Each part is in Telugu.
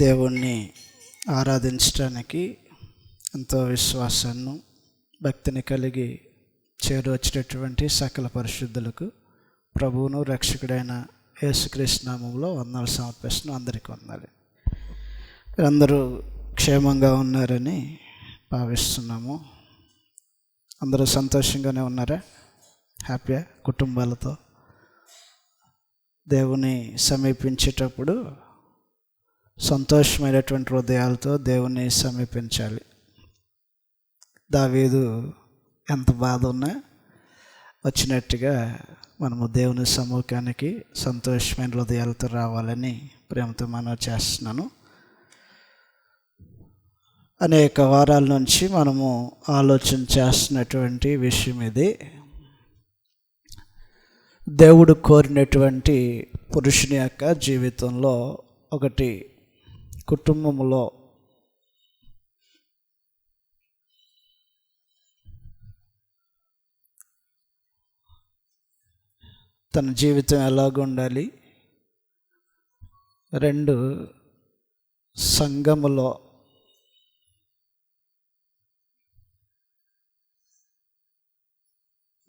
దేవుణ్ణి ఆరాధించడానికి ఎంతో విశ్వాసాన్ని భక్తిని కలిగి చేరువచ్చినటువంటి సకల పరిశుద్ధులకు ప్రభువును రక్షకుడైన యేసుక్రీస్తు నామములో వందనాలు సమర్పిస్తున్నాను. అందరికీ వందనాలు. అందరూ క్షేమంగా ఉన్నారని భావిస్తున్నాము. అందరూ సంతోషంగానే ఉన్నారా? హ్యాపీగా కుటుంబాలతో దేవుని సమీపించేటప్పుడు సంతోషమైనటువంటి హృదయాలతో దేవుని సమీపించాలి. దావీదు ఎంత బాధ ఉన్నా వచ్చినట్టుగా మనము దేవుని సముఖానికి సంతోషమైన హృదయాలతో రావాలని ప్రేమతో మనం చేస్తున్నాను. అనేక వారాల నుంచి మనము ఆలోచన చేస్తున్నటువంటి విషయం ఇది. దేవుడు కోరినటువంటి పురుషుని యొక్క జీవితంలో ఒకటి, కుటుంబంలో తన జీవితం ఎలాగ ఉండాలి, 2 సంఘములో,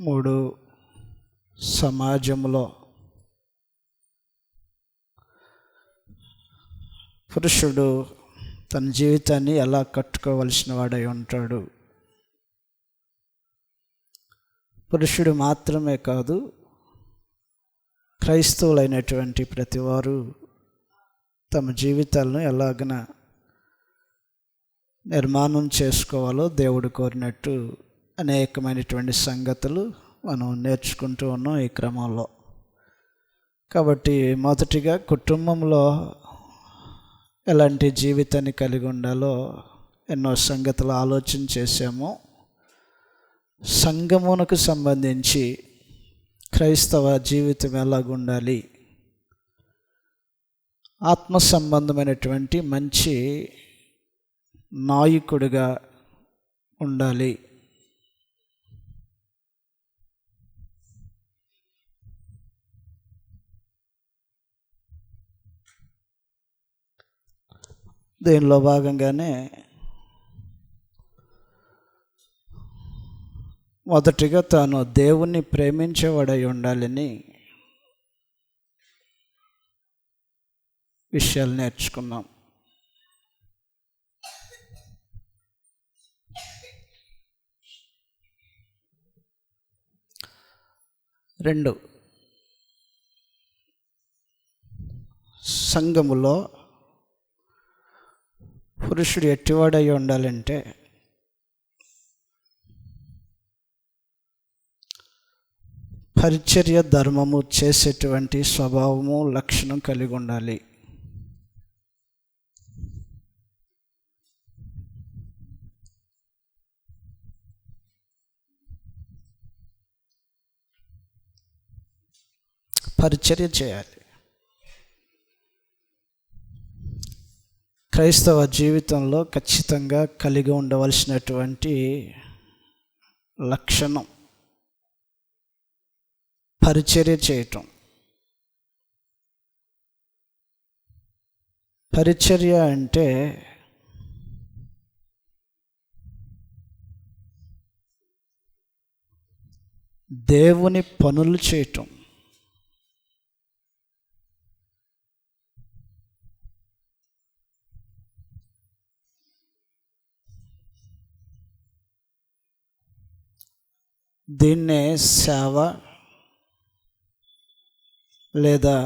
3 సమాజంలో పురుషుడు తన జీవితాన్ని ఎలా కట్టుకోవలసిన వాడై ఉంటాడు. పురుషుడు మాత్రమే కాదు, క్రైస్తవులైనటువంటి ప్రతివారు తమ జీవితాలను ఎలాగన నిర్మాణం చేసుకోవాలో దేవుడు కోరినట్టు అనేకమైనటువంటి సంగతులు మనం నేర్చుకుంటూ ఉన్నాం ఈ క్రమంలో. కాబట్టి మొదటిగా కుటుంబంలో ఎలాంటి జీవితాన్ని కలిగి ఉండాలో ఎన్నో సంగతులు ఆలోచన చేశాము. సంఘమునకు సంబంధించి క్రైస్తవ జీవితం ఎలాగుండాలి, ఆత్మ సంబంధమైనటువంటి మంచి నాయకుడిగా ఉండాలి. దీనిలో భాగంగానే మొదటిగా తాను దేవుణ్ణి ప్రేమించేవాడై ఉండాలని విషయాలు నేర్చుకున్నాం. రెండు, సంఘములో పురుషుడు ఎట్టివాడై ఉండాలంటే పరిచర్య ధర్మము చేసేటువంటి స్వభావము, లక్షణం కలిగి ఉండాలి. పరిచర్య చేయాలి. క్రైస్తవ జీవితంలో ఖచ్చితంగా కలిగి ఉండవలసినటువంటి లక్షణం పరిచర్య చేయటం. పరిచర్య అంటే దేవుని పనులు చేయటం. దీన్నే సేవ లేదా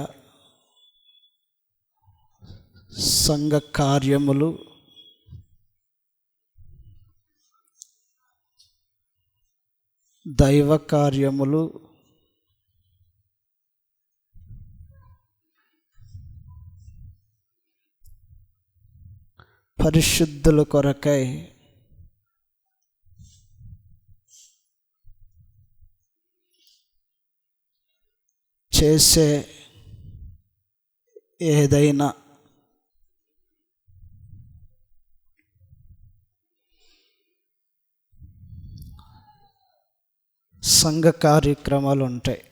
సంఘ కార్యములు, దైవ కార్యములు, పరిశుద్ధుల కొరకై చేసే ఏదైనా సంఘ కార్యక్రమాలు ఉంటాయి.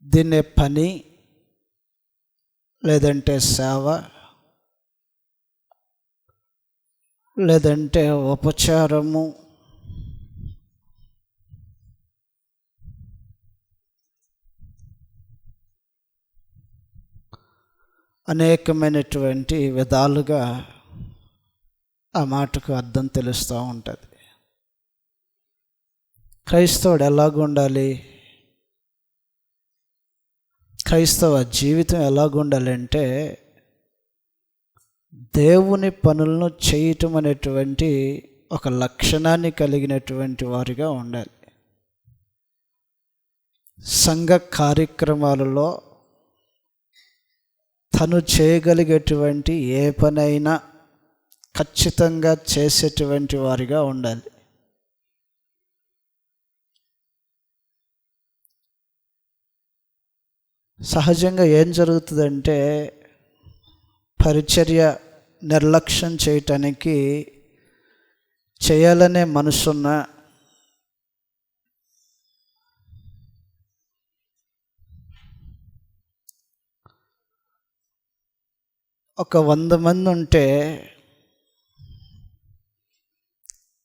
దీన్నే పని లేదంటే సేవ, లేదంటే ఉపచారము, అనేకమైనటువంటి విధాలుగా ఆ మాటకు అర్థం తెలుస్తూ ఉంటుంది. క్రైస్తవుడు ఎలాగుండాలి, క్రైస్తవ జీవితం ఎలాగుండాలి అంటే దేవుని పనులను చేయటం అనేటువంటి ఒక లక్షణాన్ని కలిగినటువంటి వారిగా ఉండాలి. సంఘ కార్యక్రమాలలో తను చేయగలిగేటువంటి ఏ పనైనా ఖచ్చితంగా చేసేటువంటి వారిగా ఉండాలి. సహజంగా ఏం జరుగుతుందంటే పరిచర్య నిర్లక్ష్యం చేయటానికి చేయాలనే మనసున్న ఒక 100 మంది ఉంటే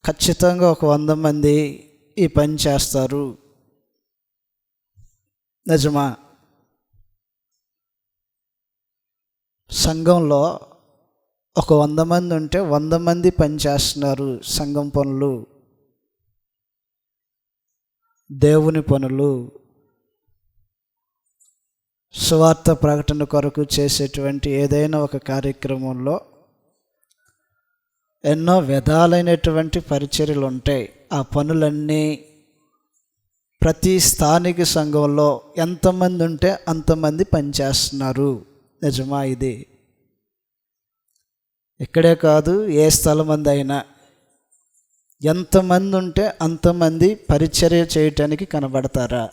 ఖచ్చితంగా ఒక 100 మంది ఈ పని చేస్తారు. నిజమా? సంఘంలో ఒక 100 మంది ఉంటే 100 మంది పని చేస్తున్నారు. సంఘం పనులు, దేవుని పనులు, సువార్త ప్రకటన కొరకు చేసేటువంటి ఏదైనా ఒక కార్యక్రమంలో ఎన్నో విధాలైనటువంటి పరిచర్యలు ఉంటాయి. ఆ పనులన్నీ ప్రతి స్థానిక సంఘంలో ఎంతమంది ఉంటే అంతమంది పనిచేస్తున్నారు. నిజమా? ఇది ఇక్కడే కాదు, ఏ స్థలమంది అయినా ఎంతమంది ఉంటే అంతమంది పరిచర్య చేయటానికి కనబడతారా?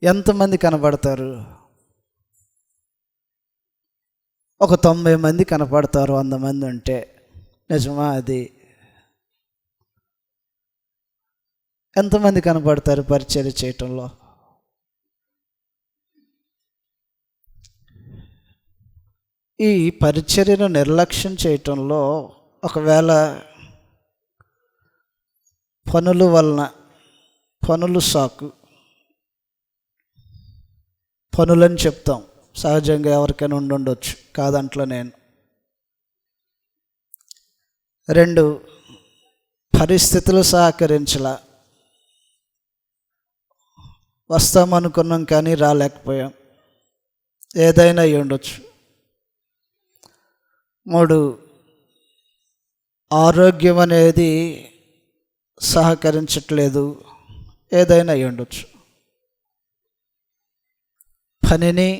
ఎంతమంది కనబడతారు? ఒక 90 మంది కనపడతారు 100 మంది ఉంటే. నిజమా? అది ఎంతమంది కనపడతారు పరిచర్య చేయటంలో? ఈ పరిచర్యను నిర్లక్ష్యం చేయటంలో ఒకవేళ పనుల వలన, పనులు సాకు, పనులని చెప్తాం, సహజంగా ఎవరికైనా ఉండొచ్చు, కాదంట్లో నేను. 2 పరిస్థితులు సహకరించలా, వస్తామనుకున్నాం కానీ రాలేకపోయాం, ఏదైనా అయి ఉండొచ్చు. 3 ఆరోగ్యం అనేది సహకరించట్లేదు, ఏదైనా అయి ఉండొచ్చు. పనిని,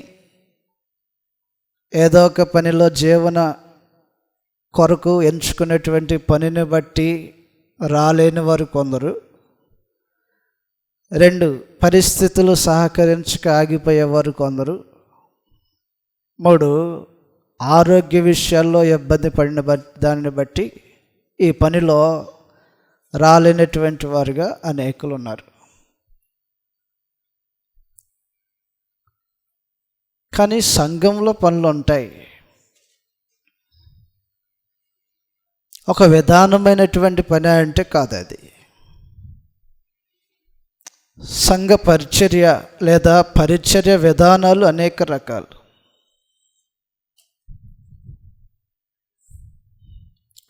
ఏదో ఒక పనిలో జీవన కొరకు ఎంచుకునేటువంటి పనిని బట్టి రాలేని వారు కొందరు. 2 పరిస్థితులు సహకరించక ఆగిపోయేవారు కొందరు. 3 ఆరోగ్య విషయాల్లో ఇబ్బంది పడిన దానిని బట్టి ఈ పనిలో రాలేనటువంటి వారుగా అనేకులు ఉన్నారు. కానీ సంఘంలో పనులు ఉంటాయి. ఒక విధానమైనటువంటి పని అంటే కాదు అది. సంఘ పరిచర్య లేదా పరిచర్య విధానాలు అనేక రకాలు.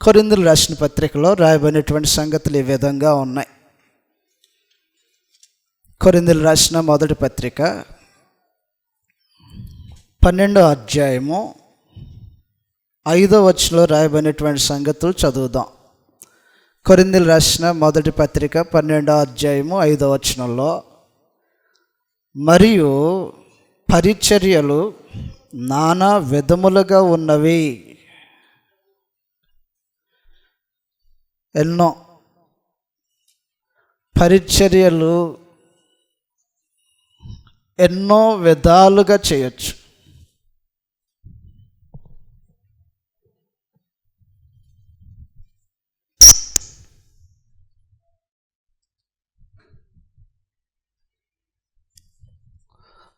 కొరింథీయులు రాసిన పత్రికలో రాయబడినటువంటి సంగతులు ఈ విధంగా ఉన్నాయి. కొరింథీయులు రాసిన మొదటి పత్రిక 12వ అధ్యాయము 5వ వచనంలో రాయబడినటువంటి సంగతులు చదువుదాం. కొరింథీయులు రాసిన మొదటి పత్రిక 12వ అధ్యాయము 5వ వచనంలో, మరియు పరిచర్యలు నానా విధములుగా ఉన్నవి. ఎన్నో పరిచర్యలు ఎన్నో విధాలుగా చేయొచ్చు.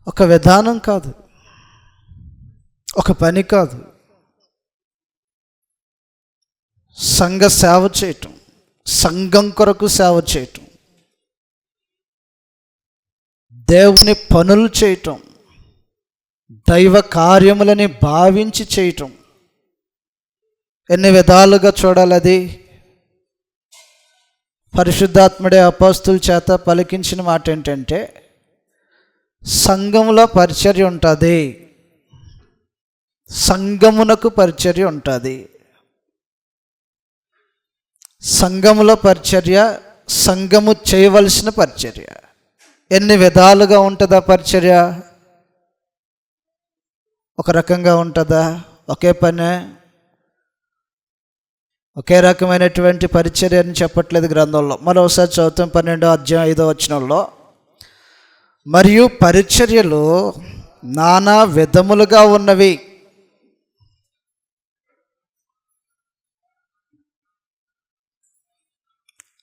ఒక విధానం కాదు, ఒక పని కాదు, సంఘ సేవ చేయటం, సంఘం కొరకు సేవ చేయటం, దేవుని పనులు చేయటం, దైవ కార్యములని భావించి చేయటం. ఎన్ని విధాలుగా చూడాలి అది? పరిశుద్ధాత్ముడే అపోస్తుల చేత పలికించిన మాట ఏంటంటే, సంఘములో పరిచర్య ఉంటుంది, సంఘమునకు పరిచర్య ఉంటుంది. సంఘములో పరిచర్య, సంఘము చేయవలసిన పరిచర్య. ఎన్ని విధాలుగా ఉంటుందా పరిచర్య? ఒక రకంగా ఉంటుందా? ఒకే పనే, ఒకే రకమైనటువంటి పరిచర్య అని చెప్పట్లేదు గ్రంథంలో. మరోసారి చదువుతాం 12వ అధ్యాయం 5వ వచనంలో, మరియు పరిచర్యలు నానా విధములుగా ఉన్నవి.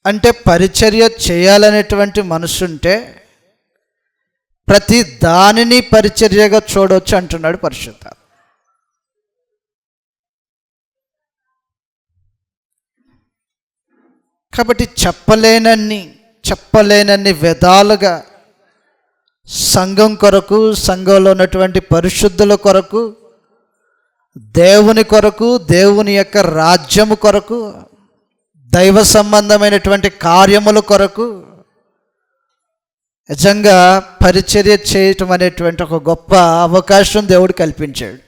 అంటే పరిచర్య చేయాలనేటువంటి మనసుంటే ప్రతి దానిని పరిచర్యగా చూడవచ్చు అంటున్నాడు పరిశుద్ధ. కాబట్టి చెప్పలేనన్ని విధాలుగా సంఘం కొరకు, సంఘంలో ఉన్నటువంటి పరిశుద్ధుల కొరకు, దేవుని కొరకు, దేవుని యొక్క రాజ్యము కొరకు, దైవ సంబంధమైనటువంటి కార్యముల కొరకు నిజంగా పరిచర్య చేయటం అనేటువంటి ఒక గొప్ప అవకాశం దేవుడు కల్పించాడు.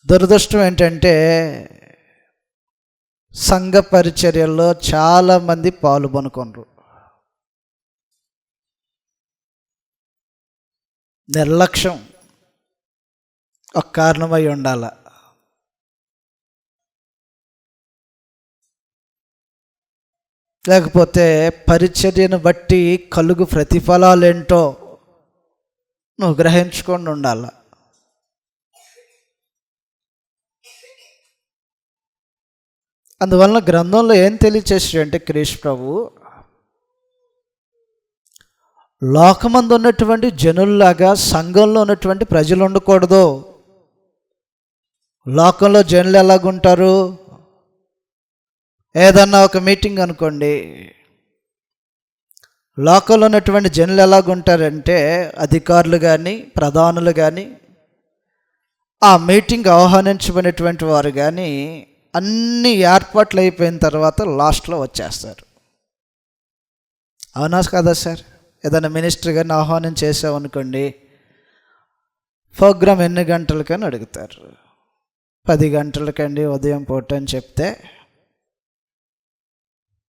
దురదృష్టం ఏంటంటే సంఘ పరిచర్యల్లో చాలామంది పాలుపొనుకొనరు. నిర్లక్ష్యం ఒక కారణమై ఉండాల. లేకపోతే పరిచర్యను బట్టి కలుగు ప్రతిఫలాలేంటో నువ్వు గ్రహించుకొని ఉండాల. అందువలన గ్రంథంలో ఏం తెలియచేసాడంటే క్రీస్తు ప్రభు, లోకమందు ఉన్నటువంటి జనుల్లాగా సంఘంలో ఉన్నటువంటి ప్రజలు ఉండకూడదు. లోకంలో జనులు ఎలాగుంటారు? ఏదన్నా ఒక మీటింగ్ అనుకోండి, లోకంలో ఉన్నటువంటి జనులు ఎలాగుంటారంటే అధికారులు కానీ, ప్రధానులు కానీ, ఆ మీటింగ్ ఆహ్వానించబడినటువంటి వారు కానీ అన్ని ఏర్పాట్లు అయిపోయిన తర్వాత లాస్ట్లో వచ్చేస్తారు. అవునా కదా సార్? ఏదైనా మినిస్టర్ కానీ ఆహ్వానం చేసామనుకోండి, ప్రోగ్రాం ఎన్ని గంటలకని అడుగుతారు. 10 గంటలకండి ఉదయం పూట అని చెప్తే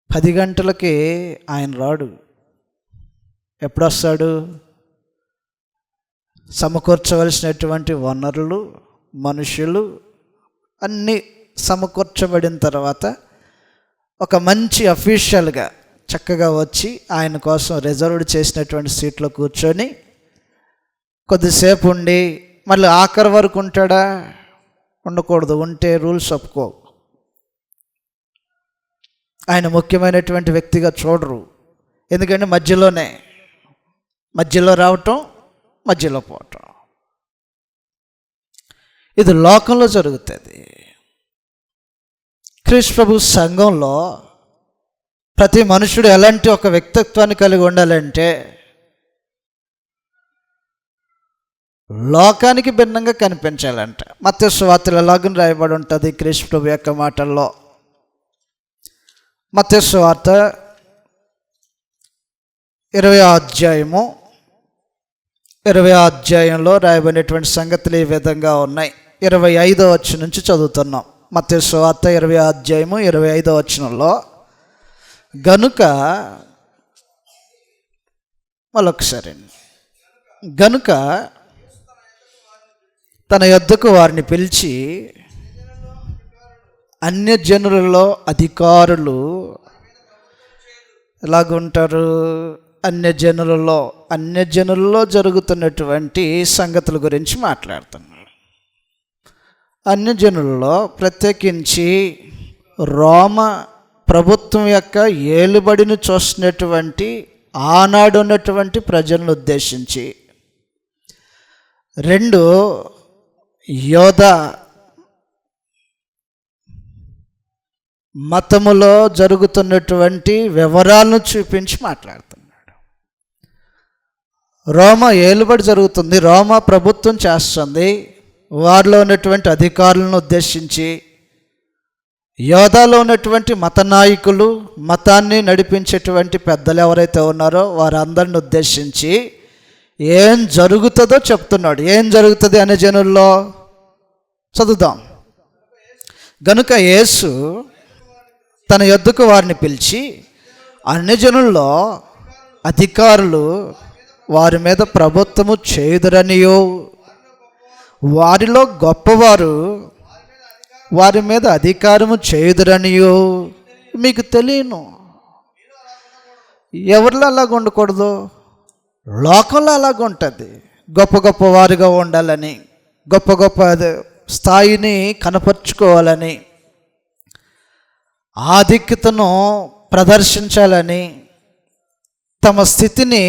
10 గంటలకి ఆయన రాడు. ఎప్పుడు వస్తాడు? సమకూర్చవలసినటువంటి వనరులు, మనుషులు అన్నీ సమకూర్చబడిన తర్వాత ఒక మంచి అఫీషియల్గా చక్కగా వచ్చి ఆయన కోసం రిజర్వ్డ్ చేసినటువంటి సీట్లో కూర్చొని కొద్దిసేపు ఉండి మళ్ళీ ఆఖరి వరకు ఉంటాడా? ఉండకూడదు. ఉంటే రూల్స్ ఒప్పుకో. ఆయన ముఖ్యమైనటువంటి వ్యక్తిగా చూడరు. ఎందుకంటే మధ్యలో రావటం, మధ్యలో పోవటం. ఇది లోకంలో జరుగుతుంది. క్రీస్తు ప్రభు సంఘంలో ప్రతి మనుషుడు ఎలాంటి ఒక వ్యక్తిత్వాన్ని కలిగి ఉండాలంటే లోకానికి భిన్నంగా కనిపించాలంట. మత్తయి సువార్తలో ఎలాగని రాయబడి ఉంటుంది క్రీస్తు ప్రభు యొక్క మాటల్లో. మత్తయి సువార్త 20వ అధ్యాయంలో రాయబడినటువంటి సంగతులు ఈ విధంగా ఉన్నాయి. 25వ వచనం నుంచి చదువుతున్నాం. మత్తయి సువార్త 20వ అధ్యాయము 25వ వచనంలో, గనుక తన యొద్దకు వారిని పిలిచి, అన్యజనులలో అధికారులు ఎలాగుంటారు? అన్యజనులలో జరుగుతున్నటువంటి సంగతుల గురించి మాట్లాడుతున్నాడు. అన్యజనులలో ప్రత్యేకించి రోమ ప్రభుత్వం యొక్క ఏలుబడిని చూస్తున్నటువంటి ఆనాడు ఉన్నటువంటి ప్రజలను ఉద్దేశించి 2 యోధ మతములో జరుగుతున్నటువంటి వివరాలను చూపించి మాట్లాడుతున్నాడు. రోమా ఏలుబడి జరుగుతుంది, రోమా ప్రభుత్వం చేస్తుంది. వారిలో ఉన్నటువంటి అధికారులను ఉద్దేశించి యోధాలో ఉన్నటువంటి మత నాయకులు, మతాన్ని నడిపించేటువంటి పెద్దలు ఎవరైతే ఉన్నారో వారందరిని ఉద్దేశించి ఏం జరుగుతుందో చెప్తున్నాడు. ఏం జరుగుతుంది అనే జనుల్లో చదువుదాం. గనుక యేసు తన యొద్దకు వారిని పిలిచి, అన్ని జనుల్లో అధికారులు వారి మీద ప్రభుత్వము చేయుదురనియో, వారిలో గొప్పవారు వారి మీద అధికారము చేయుదురనియో మీకు తెలియను. ఎవరిలో అలాగ ఉండకూడదు, లోకంలో అలాగ ఉంటుంది. గొప్ప గొప్ప వారిగా ఉండాలని, గొప్ప గొప్ప స్థాయిని కనపరుచుకోవాలని, ఆధిక్యతను ప్రదర్శించాలని, తమ స్థితిని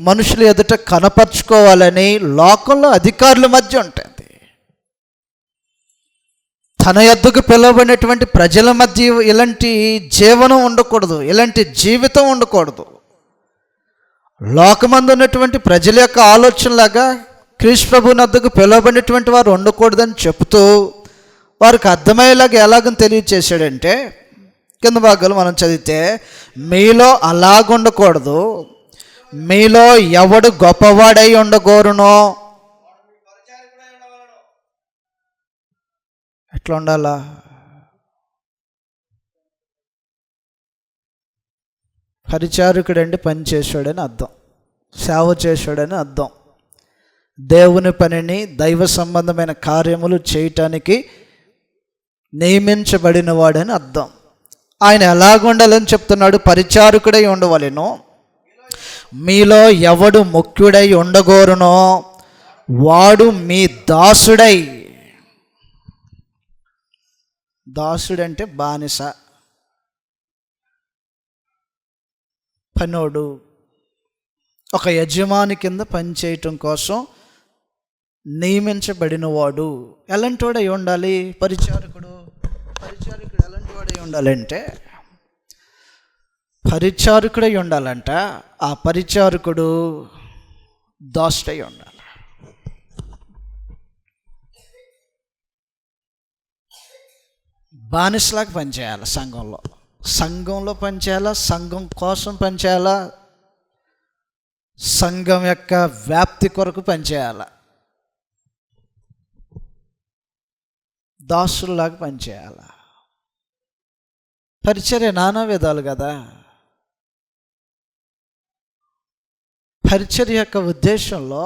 మనుషుల ఎదుట కనపరుచుకోవాలని లోకంలో అధికారుల మధ్య ఉంటుంది. తన యొద్దకు పిలువబడినటువంటి ప్రజల మధ్య ఇలాంటి జీవనం ఉండకూడదు, ఇలాంటి జీవితం ఉండకూడదు. లోకమందు ఉన్నటువంటి ప్రజల యొక్క ఆలోచనలాగా క్రీస్తు ప్రభువుని వద్దకు పిలువబడినటువంటి వారు ఉండకూడదని చెబుతూ వారికి అర్థమయ్యేలాగా ఎలాగని తెలియచేశాడంటే, కింద భాగాలు మనం చదివితే, మీలో అలాగుండకూడదు, మీలో ఎవడు గొప్పవాడై ఉండగోరునో. ఎట్లా ఉండాలా? పరిచారకుడంటే పని చేశాడని అర్థం, సేవ చేశాడని అర్థం. దేవుని పనిని, దైవ సంబంధమైన కార్యములు చేయటానికి నియమించబడిన వాడని అర్థం. ఆయన ఎలాగుండాలని చెప్తున్నాడు? పరిచారకుడై ఉండవలెను, మీలో ఎవడు ముఖ్యుడై ఉండగోరునో వాడు మీ దాసుడై. దాసుడంటే బానిస, పనోడు, ఒక యజమాని కింద పనిచేయటం కోసం నియమించబడినవాడు. ఎలాంటి వాడై ఉండాలి పరిచారకుడు? పరిచారకుడు ఎలాంటి వాడై ఉండాలంటే, పరిచారకుడై ఉండాలంట. ఆ పరిచారకుడు దాసుడై ఉండాలి. బానిసలాగా పనిచేయాలి. సంఘంలో పనిచేయాలా, సంఘం కోసం పనిచేయాలా, సంఘం యొక్క వ్యాప్తి కొరకు పనిచేయాలా, దాసుల్లాగా పనిచేయాలా. పరిచర్య నానా విధాలు కదా. పరిచర్య యొక్క ఉద్దేశంలో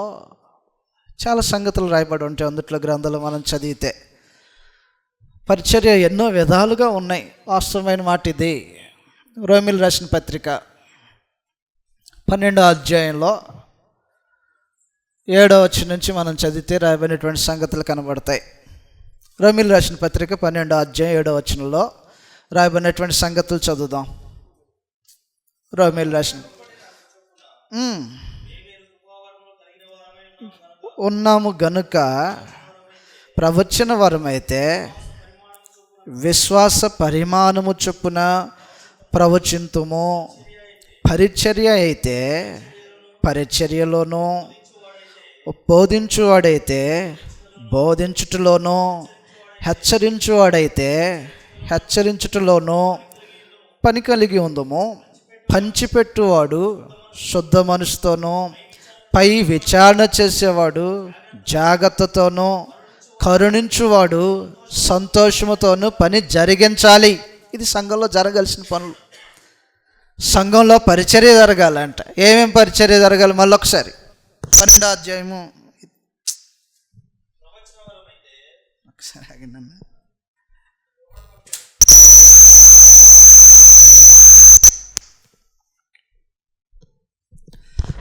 చాలా సంగతులు రాయబడి ఉంటాయి. అందుట్లో గ్రంథాలు మనం చదివితే పరిచర్య ఎన్నో విధాలుగా ఉన్నాయి. వాస్తవమైన మాట ఇది. రోమీయులకు రాసిన పత్రిక 12వ అధ్యాయంలో 7వ వచనం నుంచి మనం చదివితే రాయబడినటువంటి సంగతులు కనబడతాయి. రోమీయులకు రాసిన పత్రిక 12వ అధ్యాయం 7వ వచనంలో రాయబడినటువంటి సంగతులు చదువుదాం. రోమీయులకు రాసిన ఉన్నాము గనుక ప్రవచన వరమైతే విశ్వాస పరిమాణము చొప్పున ప్రవచింతుము, పరిచర్య అయితే పరిచర్యలోనూ, బోధించువాడైతే బోధించుటలోనూ, హెచ్చరించువాడైతే హెచ్చరించుటలోనూ పని కలిగి ఉందము. పంచిపెట్టువాడు శుద్ధ మనసుతోనూ, పై విచారణ చేసేవాడు జాగ్రత్తతోనూ, కరుణించువాడు సంతోషముతోనూ పని జరిగించాలి. ఇది సంఘంలో జరగాల్సిన పనులు. సంఘంలో పరిచర్య జరగాలంట. ఏమేం పరిచర్య జరగాలి? మళ్ళొకసారి 12వ అధ్యాయము ఒకసారి ఆగినన్నా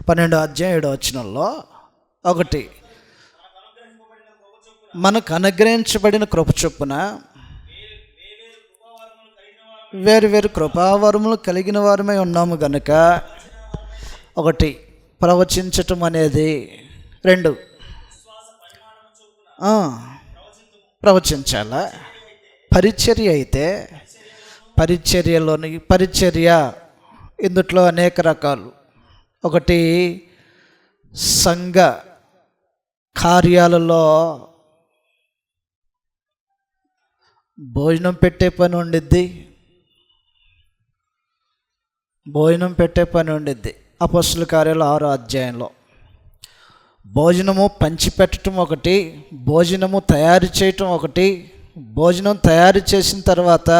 12వ అధ్యాయం 7వ వచనంలో 1, మనకు అనుగ్రహించబడిన కృప చొప్పున వేరు వేరు కృపావరములు కలిగిన వారమై ఉన్నాము గనుక, 1 ప్రవచించటం అనేది, 2 ప్రవచించాలా? పరిచర్య అయితే పరిచర్య ఇందుట్లో అనేక రకాలు. ఒకటి సంఘ కార్యాలలో భోజనం పెట్టే పని ఉండిద్ది. అపొస్తలుల కార్యాలు 6వ అధ్యాయంలో భోజనము పంచిపెట్టడం ఒకటి, భోజనము తయారు చేయటం ఒకటి, భోజనం తయారు చేసిన తర్వాత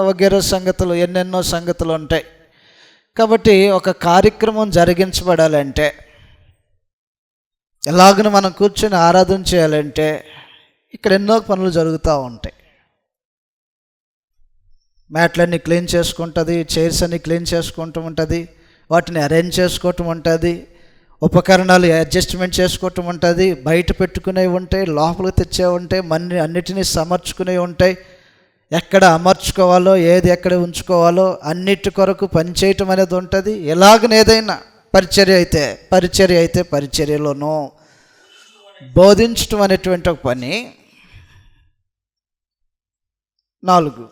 వగేరే సంగతులు, ఎన్నెన్నో సంగతులు ఉంటాయి. కాబట్టి ఒక కార్యక్రమం జరిగించబడాలంటే, ఎలాగను మనం కూర్చొని ఆరాధన చేయాలంటే ఇక్కడ ఎన్నో పనులు జరుగుతూ ఉంటాయి. మ్యాట్లన్నీ క్లీన్ చేసుకుంటుంది, చైర్స్ అన్నీ క్లీన్ చేసుకుంటూ ఉంటుంది, వాటిని అరేంజ్ చేసుకోవటం ఉంటుంది, ఉపకరణాలు అడ్జస్ట్మెంట్ చేసుకోవటం ఉంటుంది, బయట పెట్టుకునేవి ఉంటాయి, లోపలికి తెచ్చేవి ఉంటాయి, అన్నిటినీ సమర్చుకునేవి ఉంటాయి. ఎక్కడ అమర్చుకోవాలో, ఏది ఎక్కడ ఉంచుకోవాలో అన్నిటి కొరకు పనిచేయటం అనేది ఉంటుంది. ఎలాగనేదైనా పరిచర్య అయితే పరిచర్యలోనూ బోధించటం అనేటువంటి ఒక పని. 4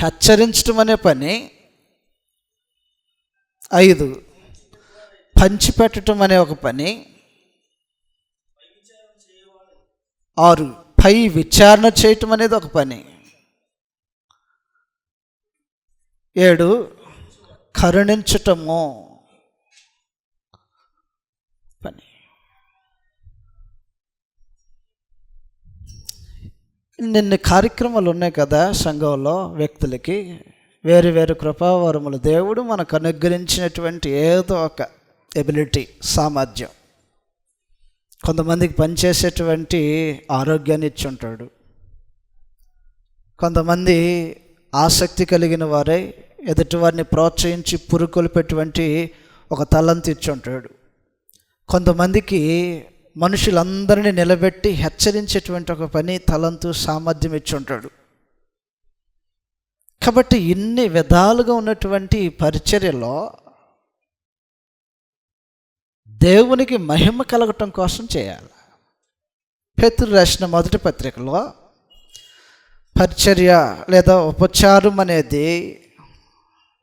హెచ్చరించటం అనే పని. 5 పంచిపెట్టడం అనే ఒక పని. 6 పై విచారణ చేయటం అనేది ఒక పని. 7 కరుణించటము పని. నిన్న కార్యక్రమాలు ఉన్నాయి కదా సంఘంలో. వ్యక్తులకి వేరు వేరు కృపావరములు దేవుడు మనకు అనుగ్రహించినటువంటి ఏదో ఒక ఎబిలిటీ, సామర్థ్యం. కొంతమందికి పనిచేసేటువంటి ఆరోగ్యాన్ని ఇచ్చి ఉంటాడు. కొంతమంది ఆసక్తి కలిగిన వారై ఎదుటివారిని ప్రోత్సహించి పురుకొల్పేటువంటి ఒక తలంతు ఇచ్చి ఉంటాడు. కొంతమందికి మనుషులందరినీ నిలబెట్టి హెచ్చరించేటువంటి ఒక పని, తలంతు, సామర్థ్యం ఇచ్చి ఉంటాడు. కాబట్టి ఇన్ని విధాలుగా ఉన్నటువంటి పరిచర్యలో దేవునికి మహిమ కలగటం కోసం చేయాలి. పేతురు రాసిన మొదటి పత్రికలో పరిచర్య లేదా ఉపచారం అనేది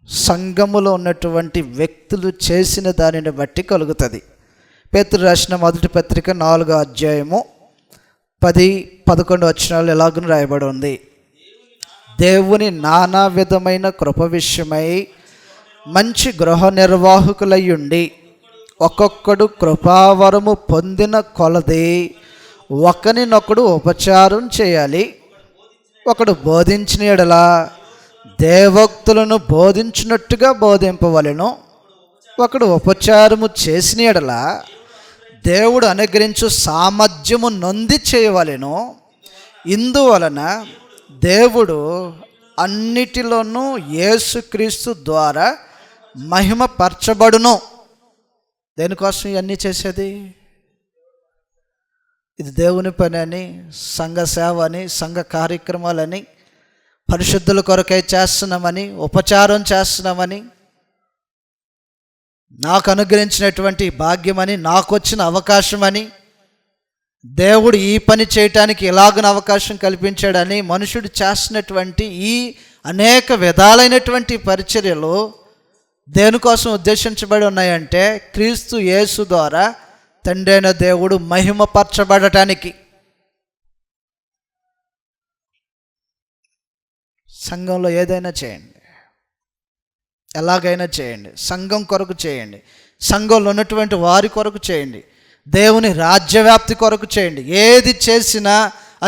సంఘములో ఉన్నటువంటి వ్యక్తులు చేసిన దానిని బట్టి కలుగుతుంది. పేతురు రాసిన మొదటి పత్రిక 4వ అధ్యాయము 10-11 వచనాలు ఎలాగూ రాయబడి ఉంది. దేవుని నానా విధమైన కృప విషయమై మంచి గృహ నిర్వాహకులయ్యుండి ఒక్కొక్కడు కృపావరము పొందిన కొలది ఒకరినొకడు ఉపచారం చేయాలి. ఒకడు బోధించిన యెడల దేవోక్తులను బోధించినట్టుగా బోధింపవలెను. ఒకడు ఉపచారము చేసిన యెడల దేవుడు అనుగ్రహించు సామర్థ్యము నొంది చేయవలెను. ఇందువలన దేవుడు అన్నిటిలోనూ యేసుక్రీస్తు ద్వారా మహిమపరచబడును. దేనికోసం ఇవన్నీ చేసేది? ఇది దేవుని పని అని, సంఘ సేవ అని, సంఘ కార్యక్రమాలని, పరిశుద్ధుల కొరకై చేస్తున్నామని, ఉపచారం చేస్తున్నామని, నాకు అనుగ్రహించినటువంటి భాగ్యమని, నాకు వచ్చిన అవకాశమని, దేవుడు ఈ పని చేయటానికి ఎలాగన అవకాశం కల్పించాడని మనుషుడు చేస్తున్నటువంటి ఈ అనేక విధాలైనటువంటి పరిచర్యలు దేనికోసం ఉద్దేశించబడి ఉన్నాయంటే క్రీస్తు యేసు ద్వారా తండ్రి అయిన దేవుడు మహిమపరచబడటానికి. సంఘంలో ఏదైనా చేయండి, ఎలాగైనా చేయండి, సంఘం కొరకు చేయండి, సంఘంలో ఉన్నటువంటి వారి కొరకు చేయండి, దేవుని రాజ్యవ్యాప్తి కొరకు చేయండి. ఏది చేసినా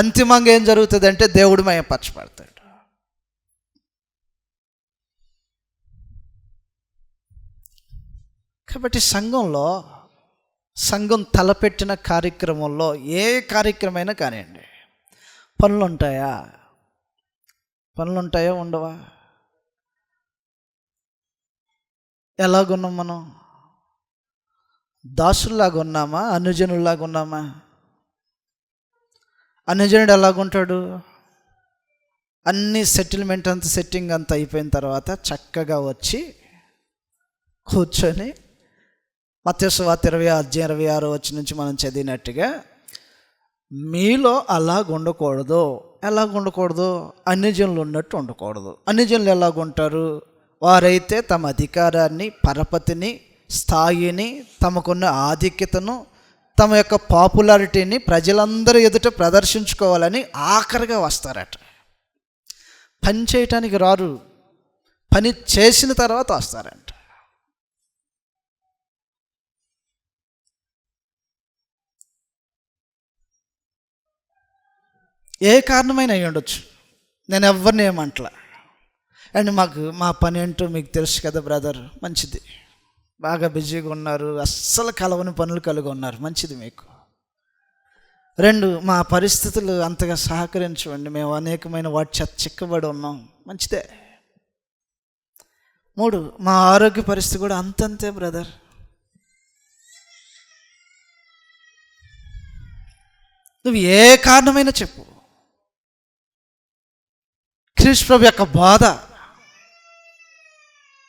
అంతిమంగా ఏం జరుగుతుందంటే దేవుడు మహిమపరచబడతాడు. కాబట్టి సంఘం తలపెట్టిన కార్యక్రమంలో ఏ కార్యక్రమైనా కానివ్వండి, పనులు ఉంటాయా ఉండవా? ఎలాగున్నాం మనం? దాసుల్లాగా ఉన్నామా? అనుజనుల్లాగా ఉన్నామా? అనుజనుడు ఎలాగుంటాడు? అన్ని సెటిల్మెంట్ అంతా, సెట్టింగ్ అంతా అయిపోయిన తర్వాత చక్కగా వచ్చి కూర్చొని మత్తయి సువార్త 20 అధ్యాయం 26 వచ్చి నుంచి మనం చదివినట్టుగా మీలో అలాగుండకూడదు. ఎలాగుండకూడదు? అన్యజనులు ఉన్నట్టు ఉండకూడదు. అన్యజనులు ఎలాగుంటారు? వారైతే తమ అధికారాన్ని, పరపతిని, స్థాయిని, తమకున్న ఆధిక్యతను, తమ యొక్క పాపులారిటీని ప్రజలందరూ ఎదుట ప్రదర్శించుకోవాలని ఆఖరిగా వస్తారట. పని చేయటానికి రారు, పని చేసిన తర్వాత వస్తారంట. ఏ కారణమైన అయి ఉండొచ్చు, నేను ఎవరిని ఏమంటలా. అండ్ మా పని ఏంటో మీకు తెలుసు కదా బ్రదర్, మంచిది, బాగా బిజీగా ఉన్నారు, అస్సలు కలవని పనులు కలిగి ఉన్నారు, మంచిది మీకు. 2, మా పరిస్థితులు అంతగా సహకరించవండి, మేము అనేకమైన వాటి చేత చిక్కబడి ఉన్నాం, మంచిదే. 3, మా ఆరోగ్య పరిస్థితి కూడా అంతంతే బ్రదర్. నువ్వు ఏ కారణమైనా చెప్పు. క్రీస్తు ప్రభు యొక్క బోధ,